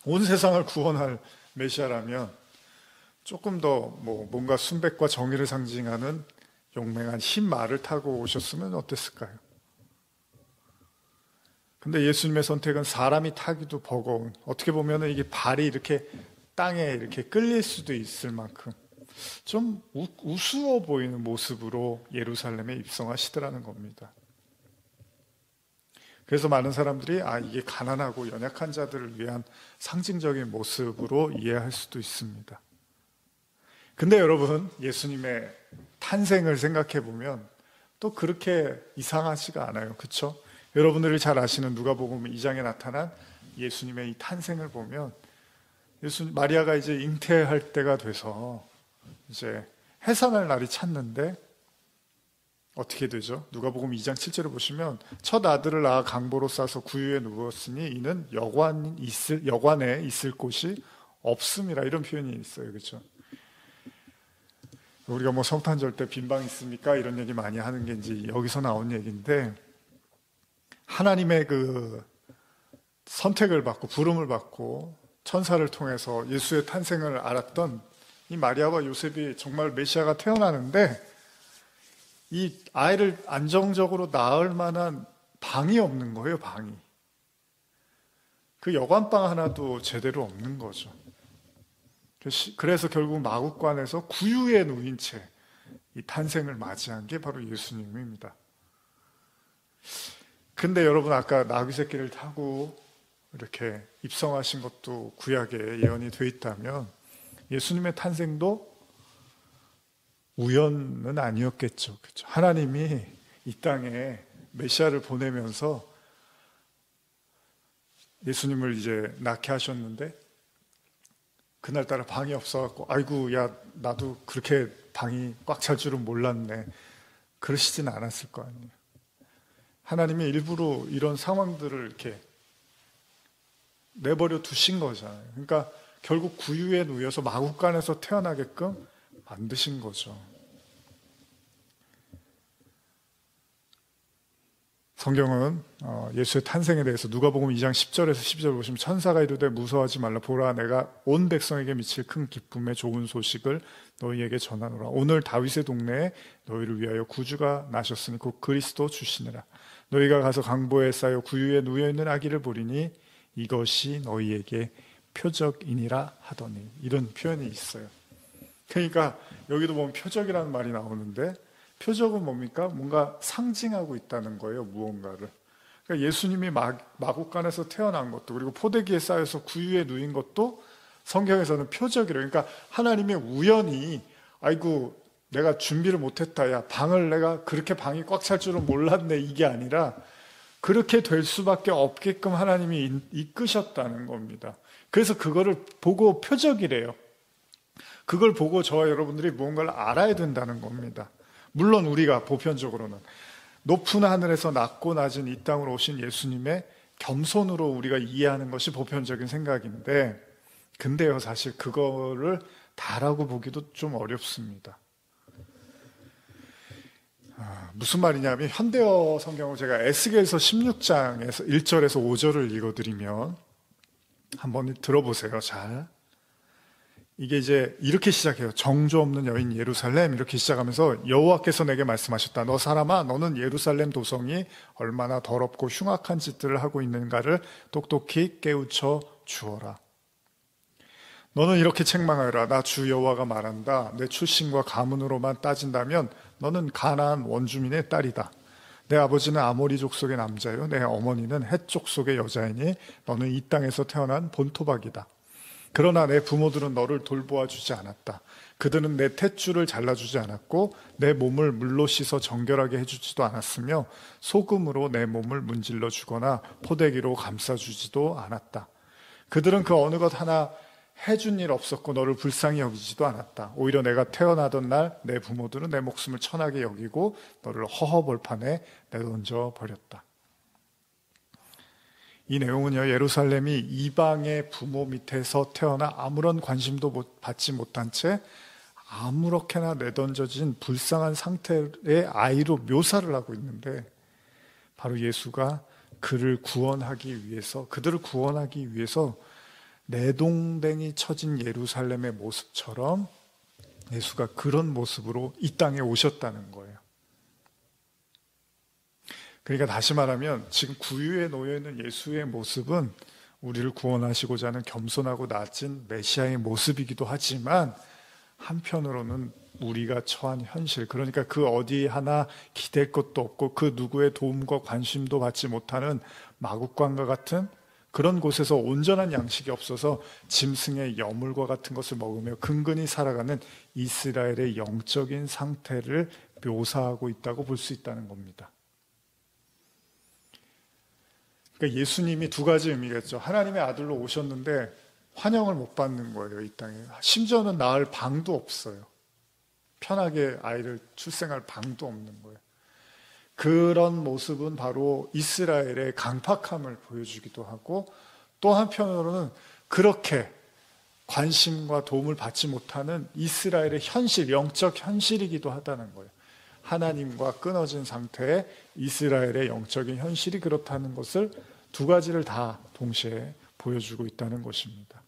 온 세상을 구원할 메시아라면 조금 더 뭔가 순백과 정의를 상징하는 용맹한 흰 말을 타고 오셨으면 어땠을까요? 근데 예수님의 선택은 사람이 타기도 버거운, 어떻게 보면 이게 발이 이렇게 땅에 이렇게 끌릴 수도 있을 만큼 좀 우스워 보이는 모습으로 예루살렘에 입성하시더라는 겁니다. 그래서 많은 사람들이 이게 가난하고 연약한 자들을 위한 상징적인 모습으로 이해할 수도 있습니다. 근데 여러분, 예수님의 탄생을 생각해 보면 또 그렇게 이상하지가 않아요. 그렇죠? 여러분들이 잘 아시는 누가복음 2장에 나타난 예수님의 이 탄생을 보면 마리아가 이제 잉태할 때가 돼서 이제 해산할 날이 찼는데 어떻게 되죠? 누가복음 2장 7절을 보시면 첫 아들을 낳아 강보로 싸서 구유에 누웠으니 이는 여관에 있을 곳이 없음이라, 이런 표현이 있어요. 그렇죠? 우리가 성탄절 때 빈방 있습니까? 이런 얘기 많이 하는 게 이제 여기서 나온 얘기인데, 하나님의 그 선택을 받고 부름을 받고 천사를 통해서 예수의 탄생을 알았던 이 마리아와 요셉이 정말 메시아가 태어나는데 이 아이를 안정적으로 낳을 만한 방이 없는 거예요, 방이. 그 여관방 하나도 제대로 없는 거죠. 그래서 결국 마구간에서 구유에 누인 채 이 탄생을 맞이한 게 바로 예수님입니다. 근데 여러분, 아까 나귀 새끼를 타고 이렇게 입성하신 것도 구약에 예언이 돼 있다면 예수님의 탄생도 우연은 아니었겠죠. 그렇죠? 하나님이 이 땅에 메시아를 보내면서 예수님을 이제 낳게 하셨는데 그날따라 방이 없어갖고 아이고 야 나도 그렇게 방이 꽉 찰 줄은 몰랐네, 그러시진 않았을 거 아니에요. 하나님이 일부러 이런 상황들을 이렇게 내버려 두신 거잖아요. 그러니까 결국 구유에 누워서 마구간에서 태어나게끔 만드신 거죠. 성경은 예수의 탄생에 대해서 누가복음 2장 10절에서 12절 보시면 천사가 이르되 무서워하지 말라, 보라 내가 온 백성에게 미칠 큰 기쁨의 좋은 소식을 너희에게 전하노라. 오늘 다윗의 동네에 너희를 위하여 구주가 나셨으니 곧 그리스도 주시니라. 너희가 가서 강보에 쌓여 구유에 누워있는 아기를 보리니 이것이 너희에게 표적이니라 하더니. 이런 표현이 있어요. 그러니까 여기도 보면 표적이라는 말이 나오는데, 표적은 뭡니까? 뭔가 상징하고 있다는 거예요, 무언가를. 그러니까 예수님이 마국간에서 태어난 것도, 그리고 포대기에 쌓여서 구유에 누인 것도 성경에서는 표적이래요. 그러니까 하나님의 우연히, 아이고 내가 준비를 못했다, 야 방을 내가 그렇게 방이 꽉 찰 줄은 몰랐네, 이게 아니라 그렇게 될 수밖에 없게끔 하나님이 이끄셨다는 겁니다. 그래서 그거를 보고 표적이래요. 그걸 보고 저와 여러분들이 무언가를 알아야 된다는 겁니다. 물론 우리가 보편적으로는 높은 하늘에서 낮고 낮은 이 땅으로 오신 예수님의 겸손으로 우리가 이해하는 것이 보편적인 생각인데, 근데요, 사실 그거를 다라고 보기도 좀 어렵습니다. 무슨 말이냐면, 현대어 성경을 제가 에스겔서 16장에서 1절에서 5절을 읽어드리면 한번 들어보세요. 잘. 이게 이제 이렇게 시작해요. 정조 없는 여인 예루살렘, 이렇게 시작하면서 여호와께서 내게 말씀하셨다. 너 사람아, 너는 예루살렘 도성이 얼마나 더럽고 흉악한 짓들을 하고 있는가를 똑똑히 깨우쳐 주어라. 너는 이렇게 책망하여라. 나 주 여호와가 말한다. 내 출신과 가문으로만 따진다면 너는 가나안 원주민의 딸이다. 내 아버지는 아모리 족속의 남자요, 내 어머니는 헷 족속의 여자이니 너는 이 땅에서 태어난 본토박이다. 그러나 내 부모들은 너를 돌보아 주지 않았다. 그들은 내 탯줄을 잘라주지 않았고 내 몸을 물로 씻어 정결하게 해주지도 않았으며 소금으로 내 몸을 문질러 주거나 포대기로 감싸주지도 않았다. 그들은 그 어느 것 하나 해준 일 없었고 너를 불쌍히 여기지도 않았다. 오히려 내가 태어나던 날 내 부모들은 내 목숨을 천하게 여기고 너를 허허벌판에 내던져 버렸다. 이 내용은요, 예루살렘이 이방의 부모 밑에서 태어나 아무런 관심도 받지 못한 채 아무렇게나 내던져진 불쌍한 상태의 아이로 묘사를 하고 있는데, 바로 예수가 그들을 구원하기 위해서 내동댕이 쳐진 예루살렘의 모습처럼 예수가 그런 모습으로 이 땅에 오셨다는 거예요. 그러니까 다시 말하면 지금 구유에 놓여있는 예수의 모습은 우리를 구원하시고자 하는 겸손하고 낮은 메시아의 모습이기도 하지만, 한편으로는 우리가 처한 현실, 그러니까 그 어디 하나 기댈 것도 없고 그 누구의 도움과 관심도 받지 못하는 마국간과 같은 그런 곳에서 온전한 양식이 없어서 짐승의 여물과 같은 것을 먹으며 근근히 살아가는 이스라엘의 영적인 상태를 묘사하고 있다고 볼 수 있다는 겁니다. 그러니까 예수님이 두 가지 의미겠죠. 하나님의 아들로 오셨는데 환영을 못 받는 거예요, 이 땅에. 심지어는 낳을 방도 없어요. 편하게 아이를 출생할 방도 없는 거예요. 그런 모습은 바로 이스라엘의 강팍함을 보여주기도 하고, 또 한편으로는 그렇게 관심과 도움을 받지 못하는 이스라엘의 현실, 영적 현실이기도 하다는 거예요. 하나님과 끊어진 상태의 이스라엘의 영적인 현실이 그렇다는 것을, 두 가지를 다 동시에 보여주고 있다는 것입니다.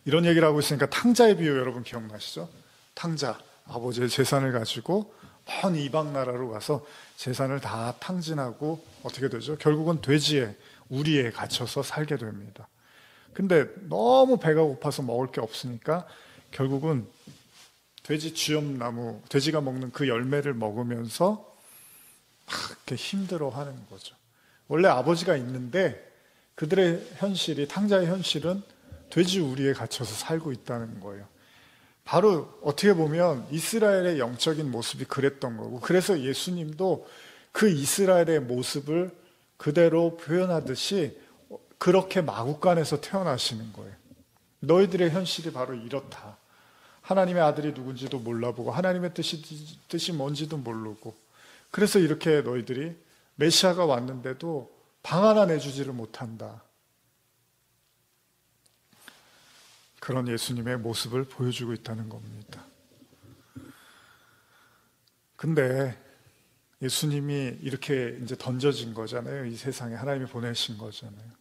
이런 얘기를 하고 있으니까 탕자의 비유 여러분 기억나시죠? 탕자, 아버지의 재산을 가지고 먼 이방 나라로 가서 재산을 다 탕진하고 어떻게 되죠? 결국은 돼지에, 우리에 갇혀서 살게 됩니다. 근데 너무 배가 고파서 먹을 게 없으니까 결국은 돼지 쥐엄나무, 돼지가 먹는 그 열매를 먹으면서 막 이렇게 힘들어하는 거죠. 원래 아버지가 있는데 그들의 현실이, 탕자의 현실은 돼지 우리에 갇혀서 살고 있다는 거예요. 바로 어떻게 보면 이스라엘의 영적인 모습이 그랬던 거고, 그래서 예수님도 그 이스라엘의 모습을 그대로 표현하듯이 그렇게 마국간에서 태어나시는 거예요. 너희들의 현실이 바로 이렇다. 하나님의 아들이 누군지도 몰라보고 하나님의 뜻이 뭔지도 모르고, 그래서 이렇게 너희들이 메시아가 왔는데도 방 하나 내주지를 못한다. 그런 예수님의 모습을 보여주고 있다는 겁니다. 근데 예수님이 이렇게 이제 던져진 거잖아요. 이 세상에 하나님이 보내신 거잖아요.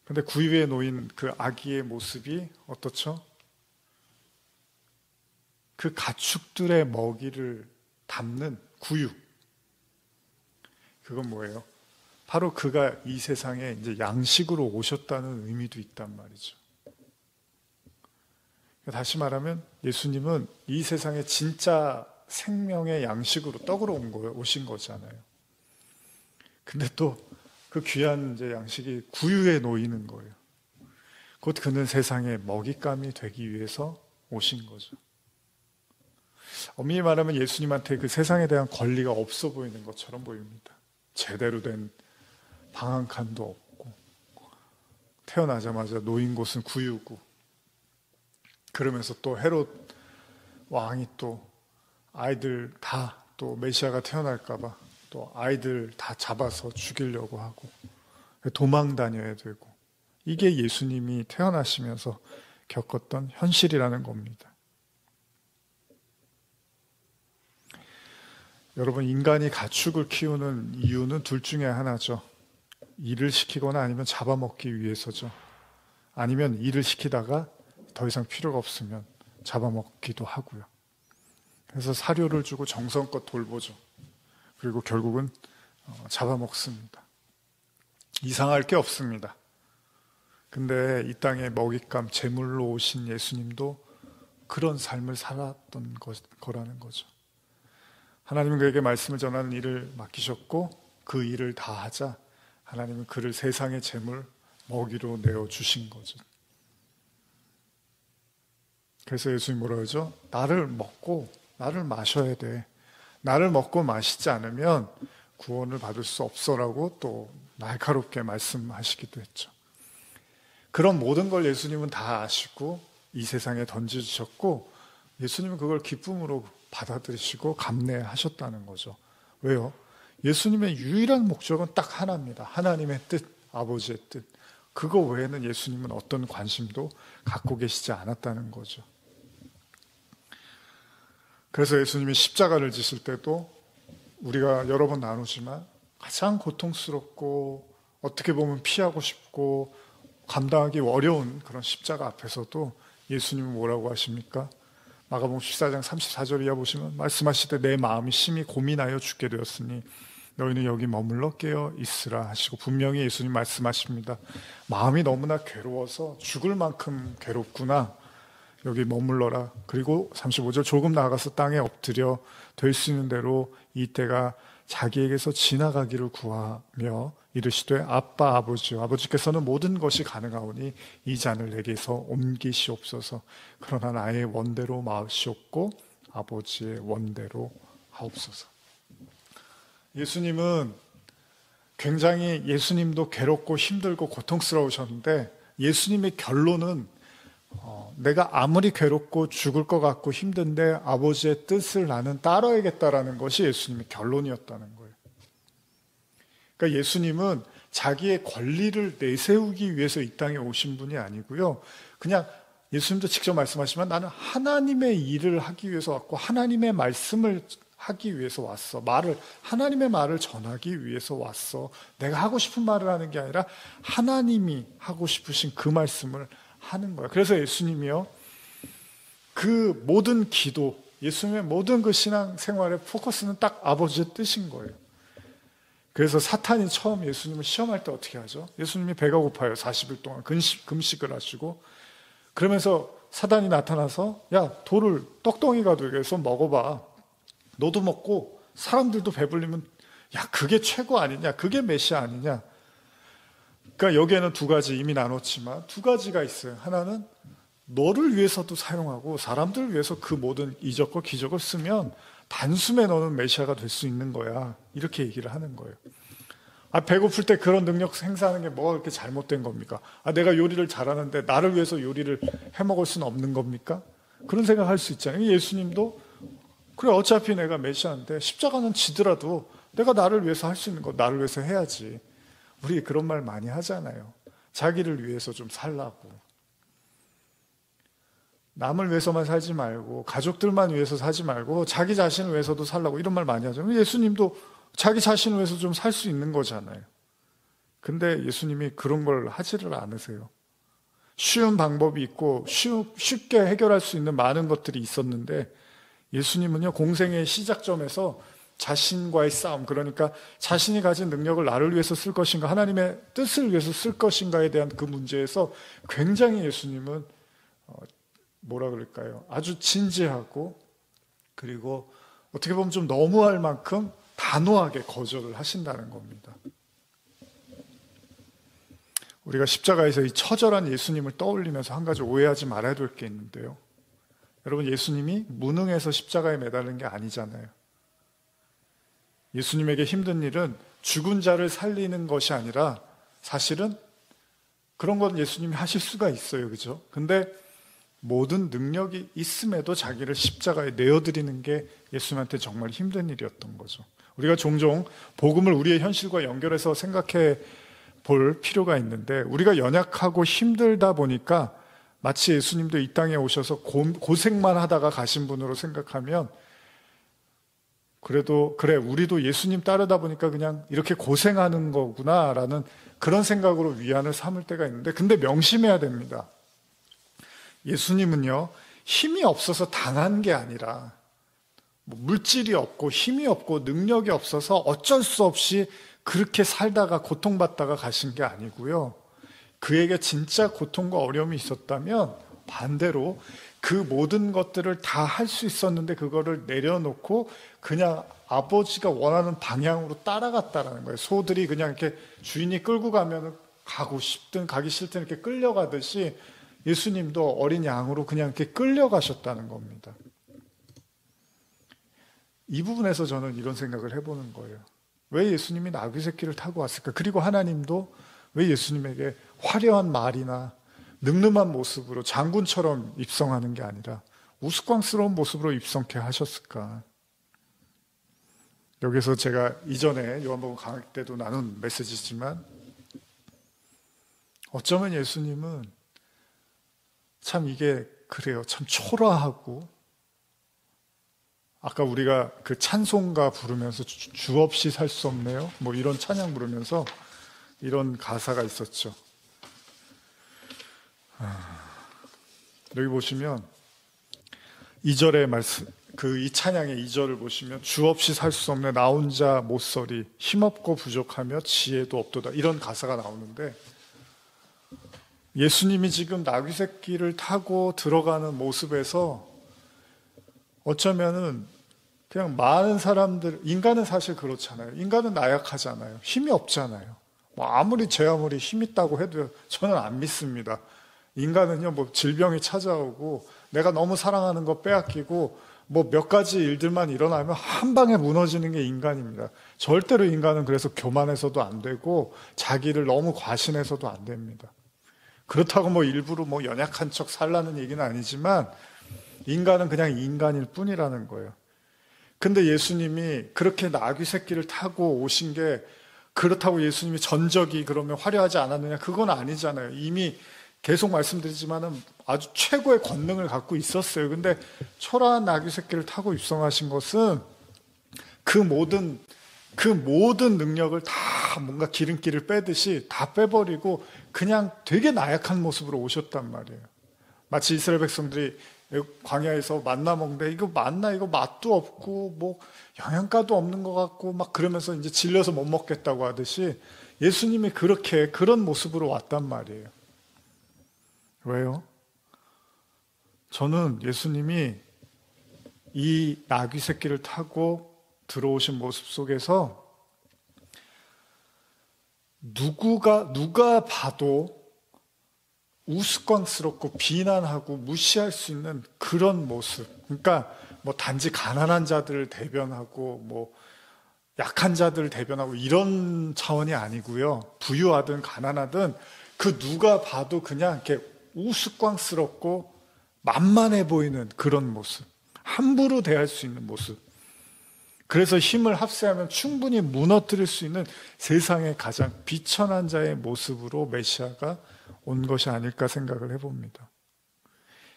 근데 구유에 놓인 그 아기의 모습이 어떻죠? 그 가축들의 먹이를 담는 구유. 그건 뭐예요? 바로 그가 이 세상에 이제 양식으로 오셨다는 의미도 있단 말이죠. 다시 말하면 예수님은 이 세상에 진짜 생명의 양식으로 떡으로 오신 거잖아요. 근데 또 그 귀한 이제 양식이 구유에 놓이는 거예요. 곧 그는 세상의 먹잇감이 되기 위해서 오신 거죠. 엄밀히 말하면 예수님한테 그 세상에 대한 권리가 없어 보이는 것처럼 보입니다. 제대로 된 방 한 칸도 없고 태어나자마자 놓인 곳은 구유고, 그러면서 또 헤롯 왕이 또 아이들 다 또 메시아가 태어날까봐 또 아이들 다 잡아서 죽이려고 하고 도망 다녀야 되고, 이게 예수님이 태어나시면서 겪었던 현실이라는 겁니다. 여러분, 인간이 가축을 키우는 이유는 둘 중에 하나죠. 일을 시키거나 아니면 잡아먹기 위해서죠. 아니면 일을 시키다가 더 이상 필요가 없으면 잡아먹기도 하고요. 그래서 사료를 주고 정성껏 돌보죠. 그리고 결국은 잡아먹습니다. 이상할 게 없습니다. 근데 이 땅에 먹잇감, 제물로 오신 예수님도 그런 삶을 살았던 거라는 거죠. 하나님은 그에게 말씀을 전하는 일을 맡기셨고 그 일을 다 하자 하나님은 그를 세상의 제물, 먹이로 내어주신 거죠. 그래서 예수님이 뭐라 그러죠? 나를 먹고 나를 마셔야 돼. 나를 먹고 마시지 않으면 구원을 받을 수 없어라고 또 날카롭게 말씀하시기도 했죠. 그런 모든 걸 예수님은 다 아시고 이 세상에 던져주셨고, 예수님은 그걸 기쁨으로 받아들이시고 감내하셨다는 거죠. 왜요? 예수님의 유일한 목적은 딱 하나입니다. 하나님의 뜻, 아버지의 뜻. 그거 외에는 예수님은 어떤 관심도 갖고 계시지 않았다는 거죠. 그래서 예수님이 십자가를 지실 때도 우리가 여러 번 나누지만 가장 고통스럽고 어떻게 보면 피하고 싶고 감당하기 어려운 그런 십자가 앞에서도 예수님은 뭐라고 하십니까? 마가복음 14장 34절 이하 보시면 말씀하시되 내 마음이 심히 고민하여 죽게 되었으니 너희는 여기 머물러 깨어 있으라 하시고, 분명히 예수님 말씀하십니다. 마음이 너무나 괴로워서 죽을 만큼 괴롭구나. 여기 머물러라. 그리고 35절 조금 나아가서 땅에 엎드려 될 수 있는 대로 이 때가 자기에게서 지나가기를 구하며 이르시되 아빠 아버지요, 아버지께서는 모든 것이 가능하오니 이 잔을 내게서 옮기시옵소서. 그러나 나의 원대로 마시옵고 아버지의 원대로 하옵소서. 예수님은 굉장히 예수님도 괴롭고 힘들고 고통스러우셨는데 예수님의 결론은 내가 아무리 괴롭고 죽을 것 같고 힘든데 아버지의 뜻을 나는 따라야겠다라는 것이 예수님의 결론이었다는 거예요. 그러니까 예수님은 자기의 권리를 내세우기 위해서 이 땅에 오신 분이 아니고요. 그냥 예수님도 직접 말씀하시지만 나는 하나님의 일을 하기 위해서 왔고 하나님의 말씀을 하기 위해서 왔어. 하나님의 말을 전하기 위해서 왔어. 내가 하고 싶은 말을 하는 게 아니라 하나님이 하고 싶으신 그 말씀을 하는 거예요. 그래서 예수님이요, 그 모든 기도, 예수님의 모든 그 신앙 생활의 포커스는 딱 아버지의 뜻인 거예요. 그래서 사탄이 처음 예수님을 시험할 때 어떻게 하죠? 예수님이 배가 고파요. 40일 동안 금식을 하시고, 그러면서 사단이 나타나서 야, 돌을 떡덩이가 되게 해서 먹어봐. 너도 먹고 사람들도 배불리면 야, 그게 최고 아니냐? 그게 메시아 아니냐? 그러니까 여기에는 두 가지 이미 나눴지만 두 가지가 있어요. 하나는 너를 위해서도 사용하고 사람들을 위해서 그 모든 이적과 기적을 쓰면 단숨에 너는 메시아가 될 수 있는 거야. 이렇게 얘기를 하는 거예요. 배고플 때 그런 능력 행사하는 게 뭐가 그렇게 잘못된 겁니까? 내가 요리를 잘하는데 나를 위해서 요리를 해먹을 수는 없는 겁니까? 그런 생각할 수 있잖아요. 예수님도 그래, 어차피 내가 메시아인데 십자가는 지더라도 내가 나를 위해서 할 수 있는 거 나를 위해서 해야지. 우리 그런 말 많이 하잖아요. 자기를 위해서 좀 살라고. 남을 위해서만 살지 말고 가족들만 위해서 살지 말고 자기 자신을 위해서도 살라고, 이런 말 많이 하죠. 예수님도 자기 자신을 위해서 좀 살 수 있는 거잖아요. 근데 예수님이 그런 걸 하지를 않으세요. 쉬운 방법이 있고 쉽게 해결할 수 있는 많은 것들이 있었는데 예수님은요, 공생의 시작점에서 자신과의 싸움, 그러니까 자신이 가진 능력을 나를 위해서 쓸 것인가, 하나님의 뜻을 위해서 쓸 것인가에 대한 그 문제에서 굉장히 예수님은 뭐라 그럴까요? 아주 진지하고, 그리고 어떻게 보면 좀 너무할 만큼 단호하게 거절을 하신다는 겁니다. 우리가 십자가에서 이 처절한 예수님을 떠올리면서 한 가지 오해하지 말아야 될 게 있는데요. 여러분, 예수님이 무능해서 십자가에 매달린 게 아니잖아요. 예수님에게 힘든 일은 죽은 자를 살리는 것이 아니라 사실은 그런 건 예수님이 하실 수가 있어요. 그죠? 근데 모든 능력이 있음에도 자기를 십자가에 내어드리는 게 예수님한테 정말 힘든 일이었던 거죠. 우리가 종종 복음을 우리의 현실과 연결해서 생각해 볼 필요가 있는데, 우리가 연약하고 힘들다 보니까 마치 예수님도 이 땅에 오셔서 고생만 하다가 가신 분으로 생각하면, 그래도 그래, 우리도 예수님 따르다 보니까 그냥 이렇게 고생하는 거구나라는 그런 생각으로 위안을 삼을 때가 있는데, 근데 명심해야 됩니다. 예수님은요, 힘이 없어서 당한 게 아니라, 물질이 없고 힘이 없고 능력이 없어서 어쩔 수 없이 그렇게 살다가 고통받다가 가신 게 아니고요. 그에게 진짜 고통과 어려움이 있었다면 반대로 그 모든 것들을 다 할 수 있었는데 그거를 내려놓고 그냥 아버지가 원하는 방향으로 따라갔다라는 거예요. 소들이 그냥 이렇게 주인이 끌고 가면 가고 싶든 가기 싫든 이렇게 끌려가듯이 예수님도 어린 양으로 그냥 이렇게 끌려가셨다는 겁니다. 이 부분에서 저는 이런 생각을 해보는 거예요. 왜 예수님이 나귀 새끼를 타고 왔을까? 그리고 하나님도 왜 예수님에게 화려한 말이나 늠름한 모습으로 장군처럼 입성하는 게 아니라 우스꽝스러운 모습으로 입성케 하셨을까? 여기서 제가 이전에 요한복음 강의 때도 나눈 메시지지만, 어쩌면 예수님은 참 이게 그래요. 참 초라하고, 아까 우리가 그 찬송가 부르면서 주 없이 살 수 없네요, 뭐 이런 찬양 부르면서 이런 가사가 있었죠. 여기 보시면 2절의 말씀, 이 찬양의 2절을 보시면 주 없이 살 수 없네, 나 혼자 못서리, 힘없고 부족하며 지혜도 없도다, 이런 가사가 나오는데, 예수님이 지금 나귀 새끼를 타고 들어가는 모습에서 어쩌면은 그냥 많은 사람들, 인간은 사실 그렇잖아요. 인간은 나약하잖아요. 힘이 없잖아요. 아무리 제 아무리 힘 있다고 해도 저는 안 믿습니다. 인간은요, 뭐 질병이 찾아오고 내가 너무 사랑하는 거 빼앗기고 뭐 몇 가지 일들만 일어나면 한 방에 무너지는 게 인간입니다. 절대로 인간은 그래서 교만해서도 안 되고 자기를 너무 과신해서도 안 됩니다. 그렇다고 뭐 일부러 뭐 연약한 척 살라는 얘기는 아니지만 인간은 그냥 인간일 뿐이라는 거예요. 근데 예수님이 그렇게 나귀 새끼를 타고 오신 게 그렇다고 예수님이 전적이 그러면 화려하지 않았느냐? 그건 아니잖아요. 이미 계속 말씀드리지만은 아주 최고의 권능을 갖고 있었어요. 근데 초라한 나귀 새끼를 타고 입성하신 것은 그 모든 능력을 다 뭔가 기름기를 빼듯이 다 빼버리고 그냥 되게 나약한 모습으로 오셨단 말이에요. 마치 이스라엘 백성들이 광야에서 만나 먹는데 이거 만나 이거 맛도 없고 뭐 영양가도 없는 것 같고 막 그러면서 이제 질려서 못 먹겠다고 하듯이 예수님이 그런 모습으로 왔단 말이에요. 왜요? 저는 예수님이 이 나귀 새끼를 타고 들어오신 모습 속에서 누가 봐도 우스꽝스럽고 비난하고 무시할 수 있는 그런 모습. 그러니까 뭐 단지 가난한 자들을 대변하고 뭐 약한 자들을 대변하고 이런 차원이 아니고요. 부유하든 가난하든 그 누가 봐도 그냥 이렇게 우스꽝스럽고 만만해 보이는 그런 모습. 함부로 대할 수 있는 모습. 그래서 힘을 합세하면 충분히 무너뜨릴 수 있는 세상의 가장 비천한 자의 모습으로 메시아가 온 것이 아닐까 생각을 해봅니다.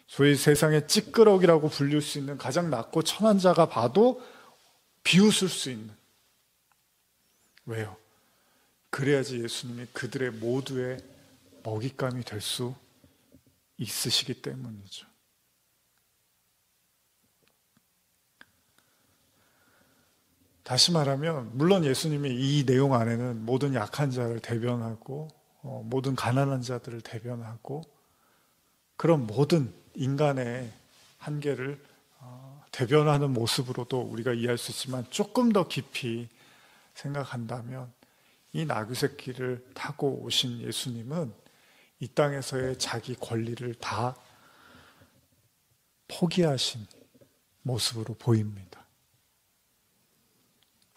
소위 세상의 찌끄러기라고 불릴 수 있는 가장 낮고 천한 자가 봐도 비웃을 수 있는. 왜요? 그래야지 예수님이 그들의 모두의 먹잇감이 될 수 있으시기 때문이죠. 다시 말하면 물론 예수님이 이 내용 안에는 모든 약한 자를 대변하고 모든 가난한 자들을 대변하고 그런 모든 인간의 한계를 대변하는 모습으로도 우리가 이해할 수 있지만 조금 더 깊이 생각한다면 이 나귀 새끼를 타고 오신 예수님은 이 땅에서의 자기 권리를 다 포기하신 모습으로 보입니다.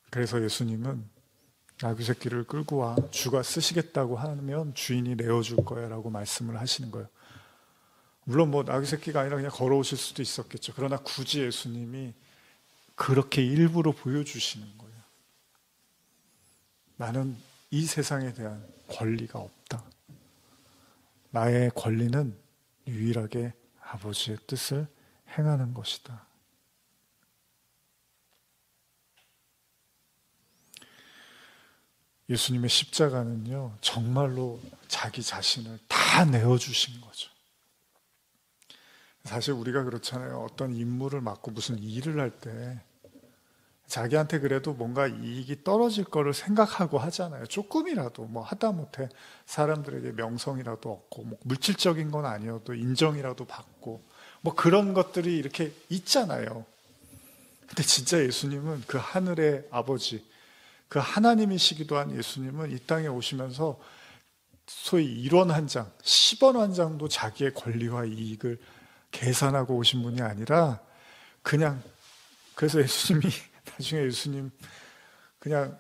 그래서 예수님은 나귀 새끼를 끌고 와 주가 쓰시겠다고 하면 주인이 내어줄 거야 라고 말씀을 하시는 거예요. 물론 나귀 새끼가 아니라 그냥 걸어오실 수도 있었겠죠. 그러나 굳이 예수님이 그렇게 일부러 보여주시는 거예요. 나는 이 세상에 대한 권리가 없다. 나의 권리는 유일하게 아버지의 뜻을 행하는 것이다. 예수님의 십자가는요, 정말로 자기 자신을 다 내어주신 거죠. 사실 우리가 그렇잖아요. 어떤 임무를 맡고 무슨 일을 할 때 자기한테 그래도 뭔가 이익이 떨어질 거를 생각하고 하잖아요. 조금이라도 하다못해 사람들에게 명성이라도 얻고 물질적인 건 아니어도 인정이라도 받고 그런 것들이 이렇게 있잖아요. 근데 진짜 예수님은 그 하늘의 아버지, 그 하나님이시기도 한 예수님은 이 땅에 오시면서 소위 1원 한 장, 10원 한 장도 자기의 권리와 이익을 계산하고 오신 분이 아니라 그냥, 그래서 예수님이 나중에 그냥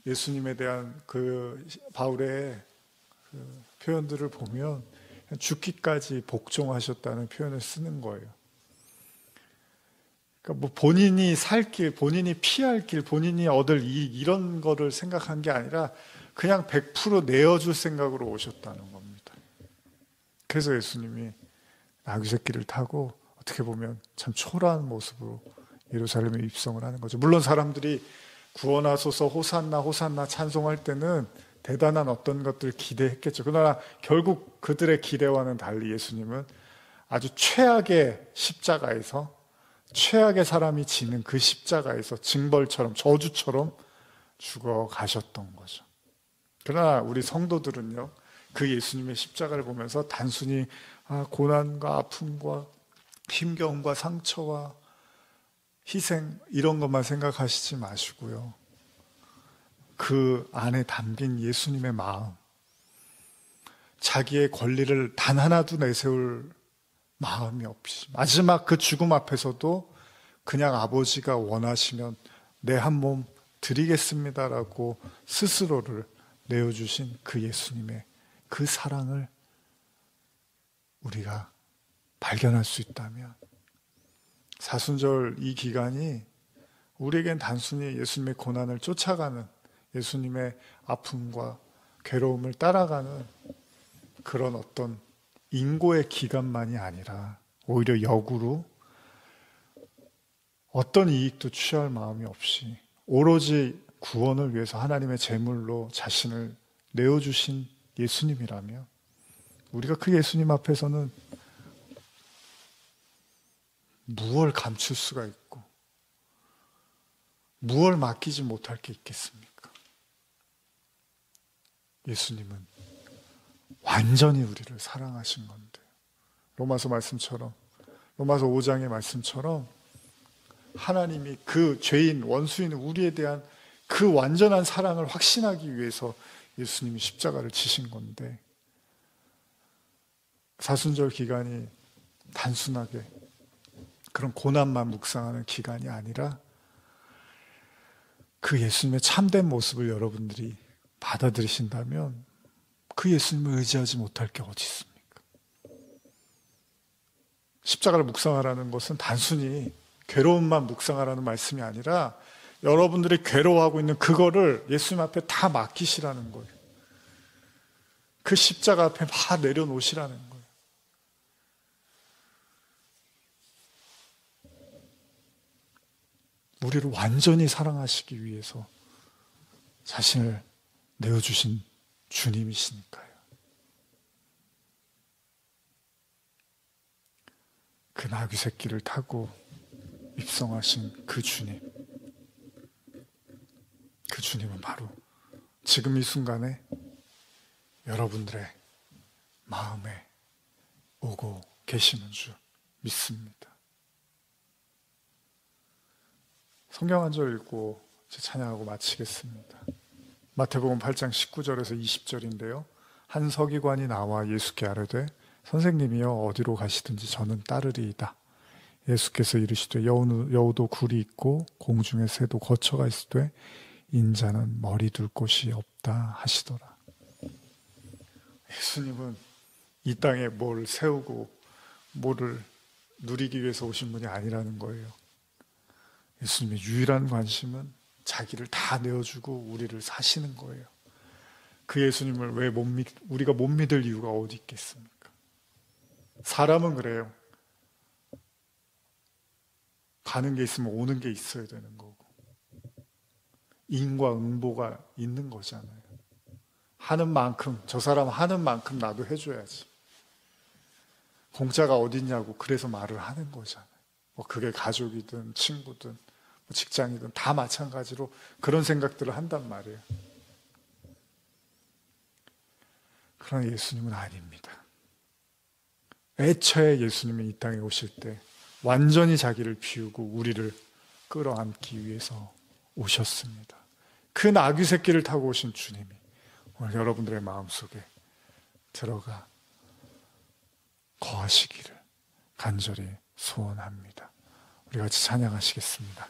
예수님에 대한 그 바울의 그 표현들을 보면 죽기까지 복종하셨다는 표현을 쓰는 거예요. 그러니까 본인이 살 길, 본인이 피할 길, 본인이 얻을 이익 이런 거를 생각한 게 아니라 그냥 100% 내어줄 생각으로 오셨다는 겁니다. 그래서 예수님이 나귀 새끼를 타고 어떻게 보면 참 초라한 모습으로 예루살렘에 입성을 하는 거죠. 물론 사람들이 구원하소서 호산나 호산나 찬송할 때는 대단한 어떤 것들을 기대했겠죠. 그러나 결국 그들의 기대와는 달리 예수님은 아주 최악의 십자가에서, 최악의 사람이 지는 그 십자가에서 징벌처럼 저주처럼 죽어가셨던 거죠. 그러나 우리 성도들은요, 그 예수님의 십자가를 보면서 단순히 고난과 아픔과 힘겨움과 상처와 희생 이런 것만 생각하시지 마시고요, 그 안에 담긴 예수님의 마음, 자기의 권리를 단 하나도 내세울 마음이 없이 마지막 그 죽음 앞에서도 그냥 아버지가 원하시면 내 한 몸 드리겠습니다라고 스스로를 내어주신 그 예수님의 그 사랑을 우리가 발견할 수 있다면 사순절 이 기간이 우리에겐 단순히 예수님의 고난을 쫓아가는, 예수님의 아픔과 괴로움을 따라가는 그런 어떤 인고의 기간만이 아니라 오히려 역으로 어떤 이익도 취할 마음이 없이 오로지 구원을 위해서 하나님의 제물로 자신을 내어주신 예수님이라면 우리가 그 예수님 앞에서는 무엇을 감출 수가 있고 무엇을 맡기지 못할 게 있겠습니까? 예수님은 완전히 우리를 사랑하신 건데, 로마서 말씀처럼, 로마서 5장의 말씀처럼 하나님이 그 죄인, 원수인 우리에 대한 그 완전한 사랑을 확신하기 위해서 예수님이 십자가를 지신 건데, 사순절 기간이 단순하게 그런 고난만 묵상하는 기간이 아니라 그 예수님의 참된 모습을 여러분들이 받아들이신다면 그 예수님을 의지하지 못할 게 어디 있습니까? 십자가를 묵상하라는 것은 단순히 괴로움만 묵상하라는 말씀이 아니라 여러분들이 괴로워하고 있는 그거를 예수님 앞에 다 맡기시라는 거예요. 그 십자가 앞에 다 내려놓으시라는 거예요. 우리를 완전히 사랑하시기 위해서 자신을 내어주신 주님이시니까요. 그 나귀 새끼를 타고 입성하신 그 주님, 그 주님은 바로 지금 이 순간에 여러분들의 마음에 오고 계시는 줄 믿습니다. 성경 한 절 읽고 제 찬양하고 마치겠습니다. 마태복음 8장 19절에서 20절인데요. 한 서기관이 나와 예수께 아뢰되 선생님이여 어디로 가시든지 저는 따르리이다. 예수께서 이르시되 여우도 굴이 있고 공중의 새도 거처가 있으되 인자는 머리 둘 곳이 없다 하시더라. 예수님은 이 땅에 뭘 세우고 뭐를 누리기 위해서 오신 분이 아니라는 거예요. 예수님의 유일한 관심은 자기를 다 내어주고 우리를 사시는 거예요. 그 예수님을 우리가 못 믿을 이유가 어디 있겠습니까? 사람은 그래요. 가는 게 있으면 오는 게 있어야 되는 거고, 인과 응보가 있는 거잖아요. 하는 만큼, 저 사람 하는 만큼 나도 해줘야지. 공짜가 어딨냐고 그래서 말을 하는 거잖아요. 뭐 그게 가족이든 친구든 직장이든 다 마찬가지로 그런 생각들을 한단 말이에요. 그러나 예수님은 아닙니다. 애초에 예수님이 이 땅에 오실 때 완전히 자기를 비우고 우리를 끌어안기 위해서 오셨습니다. 그 나귀 새끼를 타고 오신 주님이 오늘 여러분들의 마음속에 들어가 거하시기를 간절히 소원합니다. 우리 같이 찬양하시겠습니다.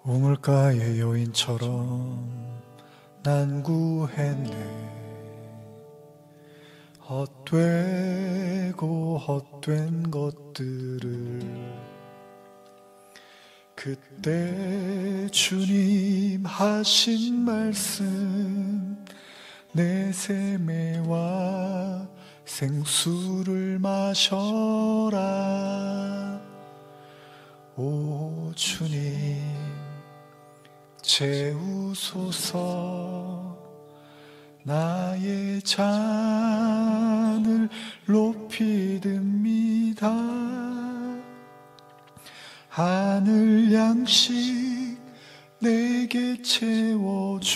우물가의 여인처럼 난 구했네. 헛되고 헛된 것들을 그때 주님 하신 말씀 내 세매와 생수를 마셔라. 오 주님 채우소서. 나의 잔을 높이 듭니다. 하늘 양식 내게 채워주소서.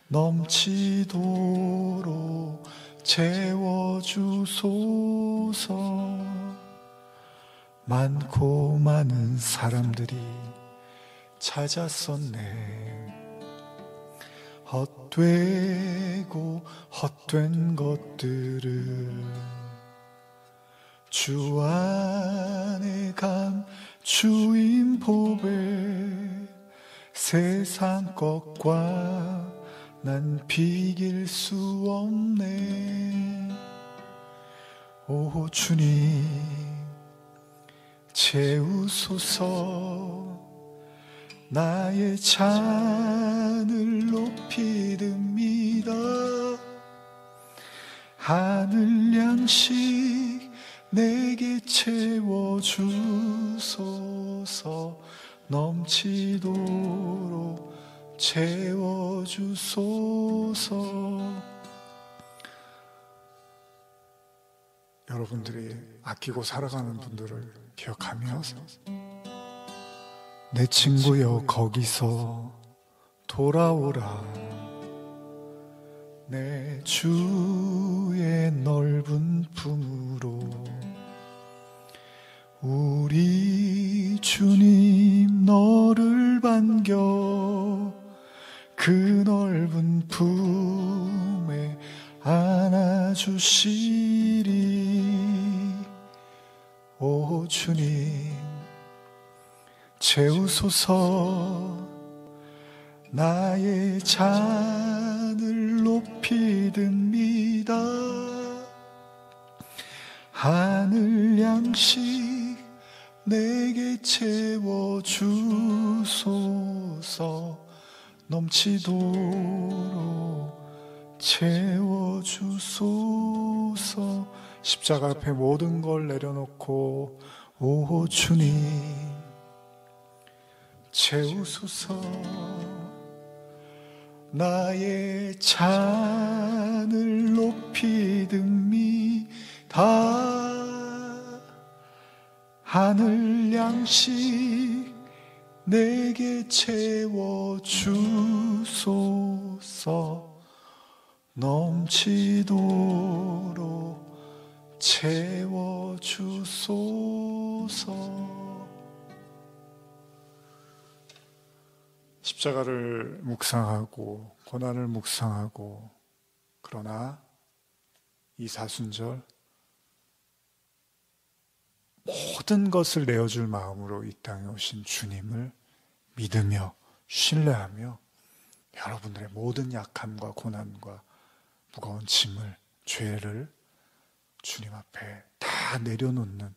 넘치도록 채워주소서. 많고 많은 사람들이 찾았었네. 헛되고 헛된 것들을 주 안에 감추인 보배 세상 것과 난 비길 수 없네. 오 주님 채우소서. 나의 잔을 높이 듭니다. 하늘 양식 내게 채워주소서. 넘치도록 채워주소서. 여러분들이 아끼고 살아가는 분들을 기억하며 내 친구여 거기서 돌아오라. 내 주의 넓은 품으로 우리 주님 너를 반겨 그 넓은 품에 안아주시리. 오 주님 채우소서. 나의 잔을 높이 듭니다. 하늘 양식 내게 채워주소서. 넘치도록 채워주소서. 십자가 앞에 모든 걸 내려놓고 오 주님 채우소서. 나의 잔을 높이 듭니다. 하늘 양식 내게 채워주소서. 넘치도록 채워주소서. 십자가를 묵상하고 고난을 묵상하고, 그러나 이 사순절 모든 것을 내어줄 마음으로 이 땅에 오신 주님을 믿으며 신뢰하며 여러분들의 모든 약함과 고난과 무거운 짐을, 죄를 주님 앞에 다 내려놓는,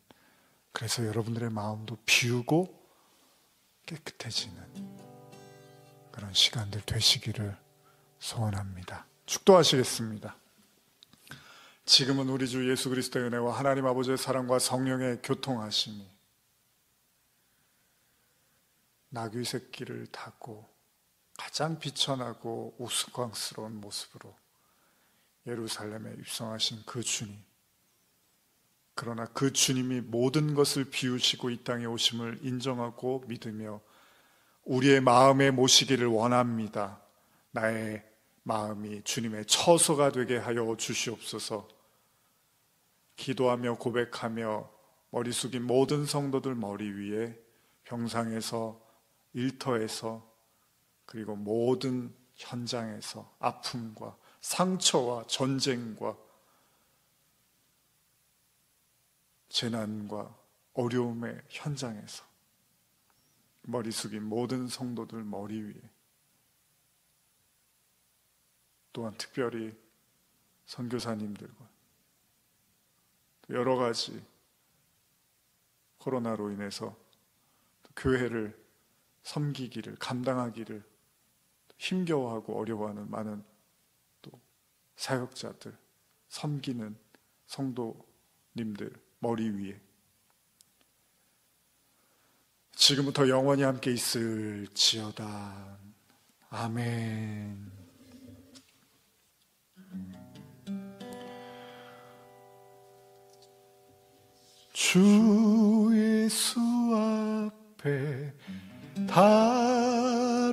그래서 여러분들의 마음도 비우고 깨끗해지는 그런 시간들 되시기를 소원합니다. 축도하시겠습니다. 지금은 우리 주 예수 그리스도의 은혜와 하나님 아버지의 사랑과 성령의 교통하심이 나귀 새끼를 타고 가장 비천하고 우스꽝스러운 모습으로 예루살렘에 입성하신 그 주님, 그러나 그 주님이 모든 것을 비우시고 이 땅에 오심을 인정하고 믿으며 우리의 마음에 모시기를 원합니다. 나의 마음이 주님의 처소가 되게 하여 주시옵소서. 기도하며 고백하며 머리 숙인 모든 성도들 머리 위에 병상에서, 일터에서, 그리고 모든 현장에서 아픔과 상처와 전쟁과 재난과 어려움의 현장에서 머리 숙인 모든 성도들 머리 위에, 또한 특별히 선교사님들과 여러 가지 코로나로 인해서 교회를 섬기기를, 감당하기를 힘겨워하고 어려워하는 많은 또 사역자들, 섬기는 성도님들 머리 위에 지금부터 영원히 함께 있을지어다. 아멘. 주 예수 앞에 달회어라.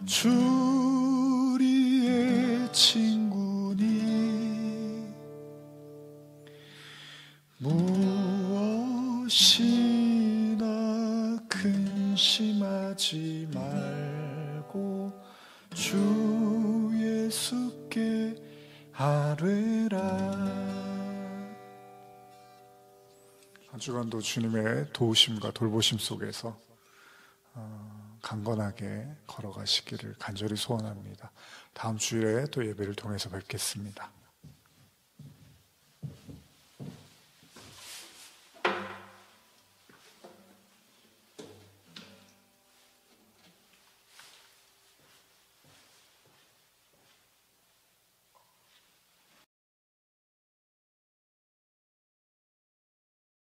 주 우리의 친구니 무엇이나 근심하지 말고 주 예수께 아뢰라. 한 주간도 주님의 도우심과 돌보심 속에서 강건하게 걸어가시기를 간절히 소원합니다. 다음 주일에 또 예배를 통해서 뵙겠습니다.